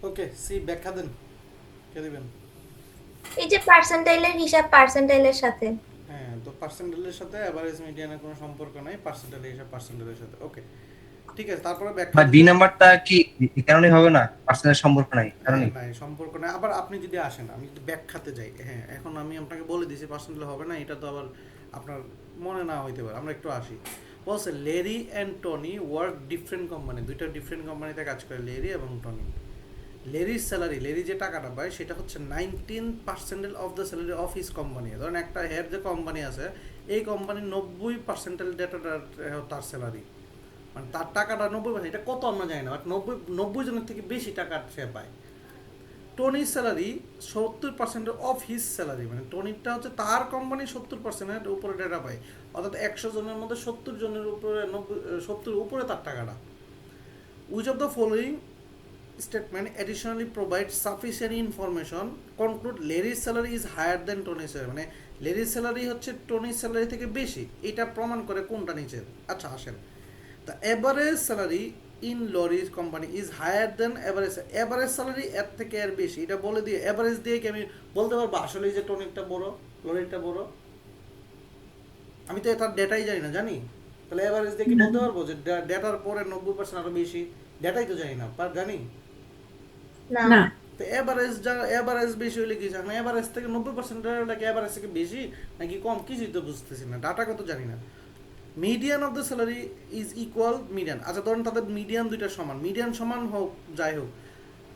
ওকে, সি ব্যাখ্যা দেন, কে দিবেন? এই যে পার্সেন্টাইলের হিসাব পার্সেন্টাইলের সাথে। হ্যাঁ, তো পার্সেন্টাইলের সাথে এভারেজ মিডিয়ানের কোনো সম্পর্ক নাই, পার্সেন্টাইলের হিসাব পার্সেন্টাইলের সাথে। ওকে, ঠিক আছে, তারপরে ব্যাখ্যা ভাই বি নাম্বারটা কি এই কারণে হবে না? পার্সেন্টেজ সম্পর্ক নাই কারণে? নাই, সম্পর্ক নাই। আবার আপনি যদি আসেন, আমি যদি ব্যাখ্যাতে যাই, হ্যাঁ, এখন আমি আপনাকে বলে দিয়েছি পার্সেন্টাইল হবে না, এটা তো আবার আপনার মনে না হইতে পারে। আমরা একটু আসি। বলছে Larry and Tony work different company, দুইটা ডিফারেন্ট কোম্পানিতে কাজ করে লেরি এবং টনি। লেরির স্যালারি, লেরি যে টাকাটা পায় সেটা হচ্ছে 19% of the salary of his company. ধরেন একটা হেড যে কোম্পানি আছে, এই কোম্পানির 90% ডেটাটা তার স্যালারি, মানে তার টাকাটা 90%। এটা কত আমরা জানি না, বাট 90 জনের থেকে বেশি টাকা সে পায়। টনির স্যালারি 70% অফ হিস স্যালারি, মানে টনিরটা হচ্ছে তার কোম্পানি 70% উপরে ডেটা পায়, অর্থাৎ 100 জনের মধ্যে 70 জনের উপরে 70 উপরে তার টাকাটা। Which of the following statement additionally provides sufficient information conclude Larry's salary is higher than Tony's salary, মানে লেরির স্যালারি হচ্ছে টনির স্যালারি থেকে বেশি, এটা প্রমাণ করে কোনটা নিচে? আচ্ছা আসেন, দ্য এভারেজ স্যালারি ইন লরির company is higher than average, average salary এর থেকে এর বেশি, এটা বলে দিয়ে এভারেজ দিয়ে কি আমি বলতে পারবো আসলে যে টনিরটা বড় লরিরটা বড়? আমি তো তার ডেটাই জানি না, জানি? তাহলে এভারেজ দিয়ে কি বলতে পারবো যে ডেটার পরে 90% আরো বেশি? ডেটাই তো জানি না, জানি না, না। তো এভারেজ বেশি হলে কি না, এভারেজ থেকে 90% এভারেজ থেকে বেশি নাকি কম কিছুই তো বুঝতেছি না, ডাটা কত জানি না। Median of the salary is equal median, আচ্ছা ধরেন তাদের মিডিয়ান দুইটা সমান, মিডিয়ান সমান হোক যাই হোক,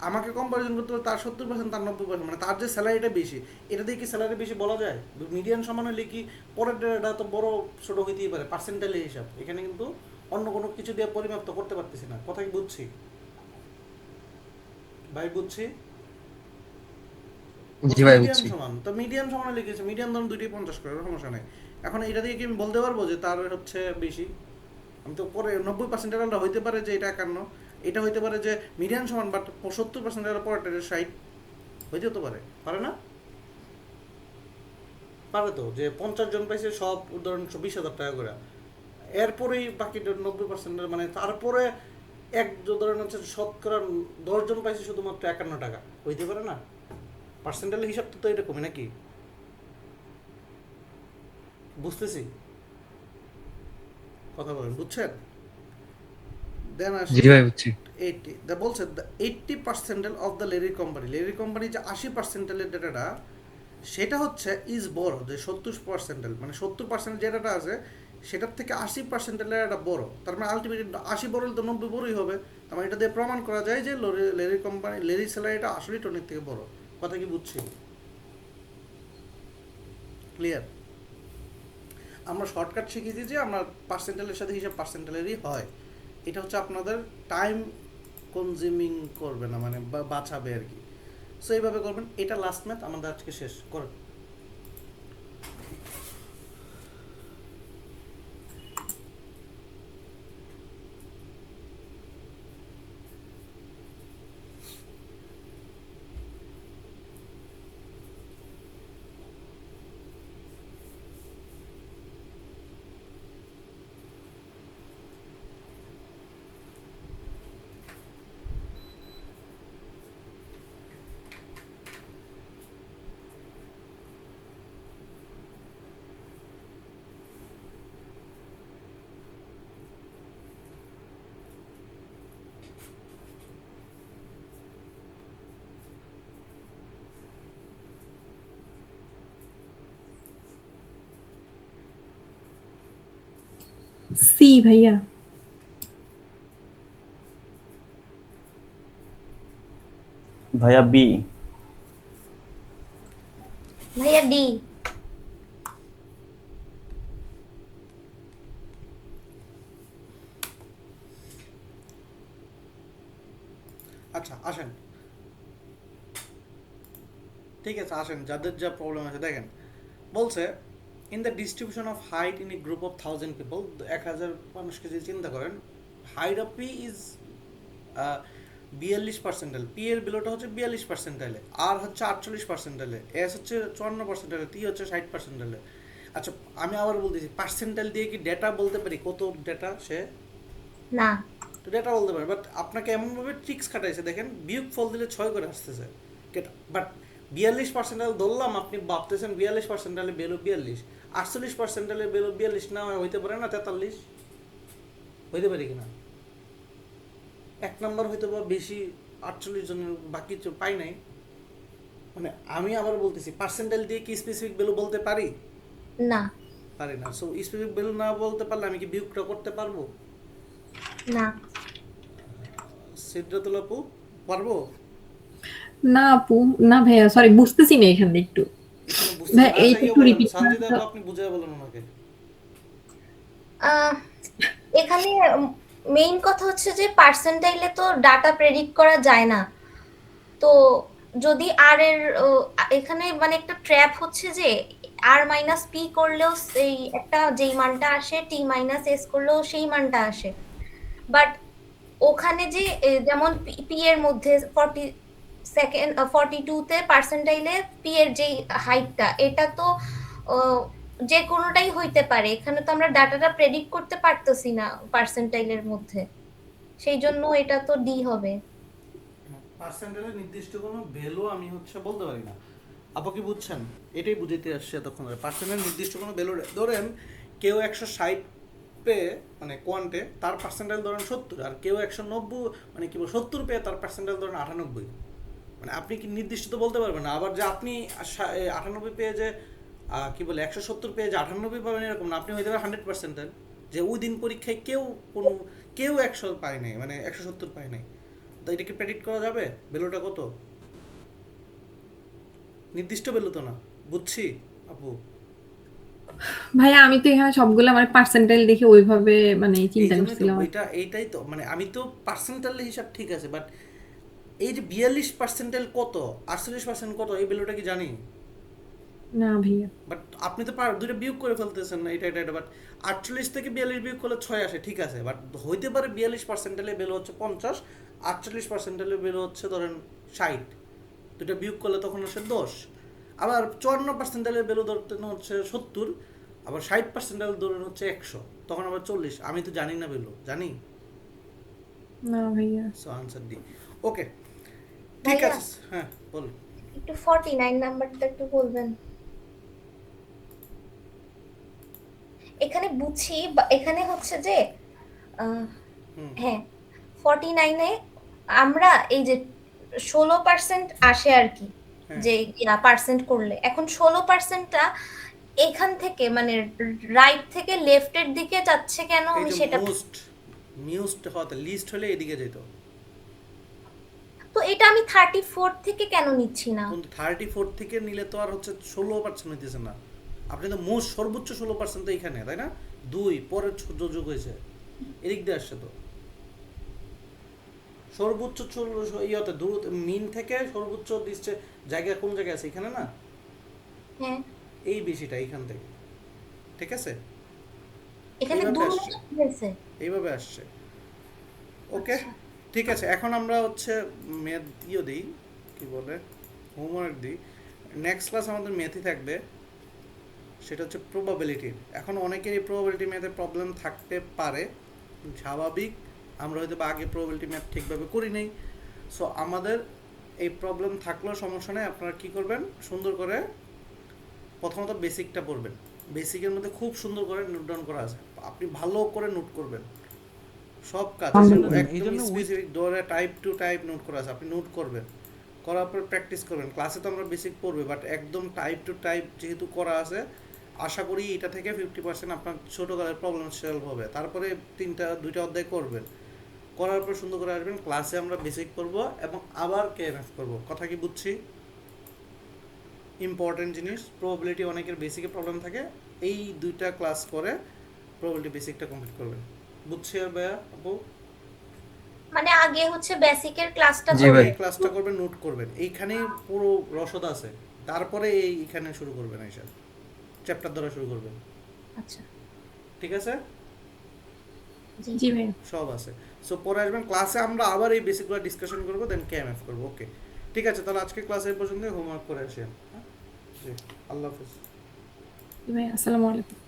আমাকে কম্পারিজন করতে হবে তার 70% তার 90%, মানে তার যে স্যালারিটা বেশি, এটা দিয়ে কি স্যালারি বেশি বলা যায়? মিডিয়ান সমান হলে কি পরের ডেটা তো বড় ছোট হইতেই পারে, পার্সেন্টাইলের হিসাব, এখানে কিন্তু অন্য কোনো কিছু দিয়ে পরিমাপ তো করতে পারতেছি না, কথা কি বুঝছি ভাই? বুঝছি। জি ভাই মিডিয়ান বুঝছি। সমান, তো মিডিয়ান সমান লিখেছে, মিডিয়ান ধরুন 2টি 50 করে, সমস্যা নেই। এখন এটা দিয়ে কি আমি বলতে পারবো যে তার হচ্ছে বেশি? আমি তো পরে 90% হইতে পারে যে এটা 51, এটা হইতে পারে যে মিডিয়ান সমান, বাট 70% পরেরটা 60 হইতে হতে পারে, পারে না? পারে তো, যে 50 জন পাইছে সব ধরুন 20,000 টাকা করে, এরপরেই বাকি 90% মানে তারপরে এক ধরেন হচ্ছে শতকরা 10 জন পাইছে শুধুমাত্র 51 টাকা, হইতে পারে না? পার্সেন্টাইল হিসাব তো এরকমই নাকি? বুঝতেছি কথা বলেন, বুঝছেন? দেন জি ভাই বুঝছি। 80 বলছে 80% of the Larry company, Larry company যে 80%-এর ডেটাটা, সেটা হচ্ছে ইজ বড়, যে 70%, মানে 70% যে ডেটা আছে সেটার থেকে 80% ডেটা বড়, তার মানে আলটিমেটলি 80 বড় হলে তো 90 বড়ই হবে। তার মানে এটা দিয়ে প্রমাণ করা যায় যে লেরি কোম্পানি, লেরি স্যালারিটা আসলে টনির থেকে বড়, কথা কি বুঝছি? ক্লিয়ার? আমরা শর্টকাট শিখেছি যে আমরা পার্সেন্টাইলের সাথে হিসাব পার্সেন্টাইলেরই হয়, এটা হচ্ছে আপনাদের টাইম কনজিউমিং করবে না, মানে বাঁচাবে আর কি। সো এইভাবে করবেন। এটা লাস্ট ম্যাথ আমাদের আজকে শেষ করেন। সি ভাইয়া। ভাইয়া বি। ভাইয়া ডি। আচ্ছা আসেন, ঠিক আছে আসেন, যাদের যা প্রবলেম আছে দেখেন। বলছে in the distribution of height in a group of 1000 people, 1000 মানুষকে যদি চিন্তা করেন, height of P is 42%, P এর বিলোটা হচ্ছে 42%, আর হচ্ছে 48%, এস হচ্ছে 54%, টি হচ্ছে 60%। আচ্ছা আমি আবার বলতেছি, পার্সেন্টাইল দিয়ে কি ডেটা বলতে পারি কত ডেটা সে? না। তো ডেটা বলতে পারে, বাট আপনাকে এমনভাবে ট্রিক্স খাটাইছে দেখেন, বিয়োগ ফল দিলে 6 করে আসতেছে, বাট 42% ধরলাম, আপনি ভাবতেছেন 42% বেলো 42, 48% বেলো 42 না হইতে পারে না 43, হইতে পারে কিনা? এক নম্বর হয়তো বা বেশি 48 জনের, বাকি পাই নাই। মানে আমি আবার বলতেছি, পার্সেন্টাইল দিয়ে কি স্পেসিফিক ভ্যালু বলতে পারি? না। পারি না। সো স্পেসিফিক ভ্যালু না বলতে পারলে আমি কি বিয়োগটা করতে পারবো? না। সিদ্ধাতুল আপু পারবো? না আপু, না ভাইয়া, সরি বুঝতেছি না এখানে একটু। এখানে বুঝতে ভাইয়া আচ্ছা এইটা ইয়ে একটু বলেন, রিপিট সঞ্জিতা করেন আপু তো। আপনি বুঝিয়ে বলেন ওনাকে। আহ, এখানে মেইন কথা হচ্ছে যে পার্সেন্টাইলে তো ডাটা প্রেডিক্ট করা যায় না, তো যদি আর এর এখানে মানে একটা ট্র্যাপ হচ্ছে যে আর মাইনাস পি করলেও এই একটা যেই মানটা আসে, টি মাইনাস এস করলেও সেই মানটা আসে, বাট ওখানে যে যেমন পি এর মধ্যে 42-তে পার্সেন্টাইলে পি এর যে হাইটটা, এটা তো যে কোনোটাই হইতে পারে, এখানে তো আমরা ডাটাটা প্রেডিক্ট করতে পারতেছি না পার্সেন্টাইলের মধ্যে, সেই জন্য এটা তো ডি হবে। পার্সেন্টাইলের নির্দিষ্ট কোনো ভ্যালু আমি হচ্ছে বলতে পারি না। আপু কি বুঝছেন? এটাই বুঝাইতে আসছে এতক্ষণ ধরে। পার্সেন্টের নির্দিষ্ট কোনো ভ্যালু, ধরেন কেউ 160 পেয়ে মানে কোয়ান্টে, তার পার্সেন্টাইল ধরেন 70, আর কেউ 190 মানে কি 70 পেয়ে তার পার্সেন্টাইল ধরেন 98, মানে আপনি কি নির্দিষ্ট তো বলতে পারবেন না আবার যে আপনি 98 পেজে কি বলে 170 পেজে 98 পাবেন এরকম না, আপনি হইতে পারে 100% যে ওই দিন পরীক্ষায় কেউ 100 পায় নাই, মানে 170 পায় নাই। তো এটা কি প্রেডিক্ট করা যাবে ভ্যালুটা কত? নির্দিষ্ট ভ্যালু তো না, বুঝছি আপু। ভাইয়া আমি তো এখানে সবগুলো মানে পার্সেন্টাইল দেখে ওইভাবে মানে এই চিন্তা জন্যই তো করছিলাম। এইটাই তো মানে আমি তো পার্সেন্টাইল হিসাব ঠিক আছে, বাট এই যে 42% কত 48% কত এই ভ্যালুটা কি জানি? না ভাইয়া। বাট আপনি তো দুইটা বিয়োগ করে ফেলতেছেন না, এটা বাট 48 থেকে 42 বিয়োগ করলে 6 আসে, ঠিক আছে, বাট হইতে পারে 42% ভ্যালু হচ্ছে 50, 48% ভ্যালু হচ্ছে ধরেন 60, দুইটা বিয়োগ করলে তখন আসে 10। আবার 54% ভ্যালু ধরতে হচ্ছে 70, আবার 60% ধরেন হচ্ছে 100, তখন আবার 40। আমি তো জানি না ভ্যালু, জানি? না ভাইয়া। So answer D. ওকে ঠিক ভাইয়া আছে, হ্যাঁ বলুন। একটু 49 নাম্বারটা একটু বলবেন। এখানে বুঝছি এখানে হচ্ছে যে হুম হ্যাঁ 49-এ আমরা এই যে 16% আসে আর কি, হ্যাঁ যে পার্সেন্ট করলে এখন 16%টা এখান থেকে মানে রাইট থেকে লেফটের দিকে যাচ্ছে কেন এই আমি যে সেটা মিউসড হতে লিস্ট হলে এদিকে যেত, তো এটা আমি 34 থেকে কেন নিচ্ছি না? কিন্তু 34 থেকে নিলে তো আর হচ্ছে 16% হইতেছে না। আপনি তো মোস্ট সর্বোচ্চ 16% তো এখানে, তাই না? 2 পরের যোগ হয়েছে, এদিক দিয়ে আসছে তো সর্বোচ্চ ইয়েতে দূর মিন থেকে সর্বোচ্চ দিচ্ছে জায়গা কোন জায়গায় আছে এখানে না, হ্যাঁ এই বেশিটা এইখান থেকে, ঠিক আছে, এখানে এইভাবে দূর আসছে। হয়েছে। এইভাবে আসছে। ওকে ঠিক আছে, এখন আমরা হচ্ছে ম্যাথ দিই, কি বলে হোমওয়ার্ক দিই। নেক্সট ক্লাস আমাদের ম্যাথই থাকবে, সেটা হচ্ছে প্রবাবিলিটির। এখন অনেকের এই প্রবাবিলিটি ম্যাথে প্রবলেম থাকতে পারে, স্বাভাবিক, আমরা হয়তো বা আগে প্রবাবিলিটি ম্যাথ ঠিকভাবে করি নাই। সো আমাদের এই প্রবলেম থাকলেও সমস্যা নেই, আপনারা কী করবেন, সুন্দর করে প্রথমত বেসিকটা পড়বেন। বেসিকের মধ্যে খুব সুন্দর করে নোট ডাউন করা আছে, আপনি ভালো করে নোট করবেন সব কাজ, একদম স্পেসিফিক ধরে টাইপ টু টাইপ নোট করা আছে, আপনি নোট করবেন, করার পর প্র্যাকটিস করবেন। ক্লাসে তো আমরা বেসিক পড়বে, বাট একদম টাইপ টু টাইপ যেহেতু করা আছে, আশা করি এটা থেকে 50% আপনার ছোটোকালের প্রবলেম সলভ হবে। তারপরে 2টা অধ্যায় করবেন, করার পর সুন্দর করে আসবেন ক্লাসে, আমরা বেসিক করব এবং আবার কেএমএফ করব। কথা কি বুঝছি? ইম্পর্টেন্ট জিনিস, প্রবাবিলিটি অনেকের বেসিকে প্রবলেম থাকে, এই 2টা ক্লাস করে প্রবাবিলিটি বেসিকটা কমপ্লিট করবেন। বুঝছি আর ভাইয়া আপু? মানে আগে হচ্ছে বেসিকের ক্লাসটা জি ভাই। এই ক্লাসটা করবেন, নোট করবেন, এইখানে পুরো রসদ আছে, তারপরে এইখানে শুরু করবেন, এইসব চ্যাপ্টার ধরা শুরু করবেন, আচ্ছা ঠিক আছে? জি ভাইয়া। সব আছে। সো পরে আসবেন ক্লাসে, আমরা আবার এই বেসিকগুলো ডিসকাশন করবো, দেন কেএমএফ করবো। ওকে ঠিক আছে, তাহলে আজকে ক্লাস এই পর্যন্ত, হোমওয়ার্ক করে আসেন। হ্যাঁ জি, আল্লাহ হাফিজ। জি ভাইয়া, আসসালামু আলাইকুম।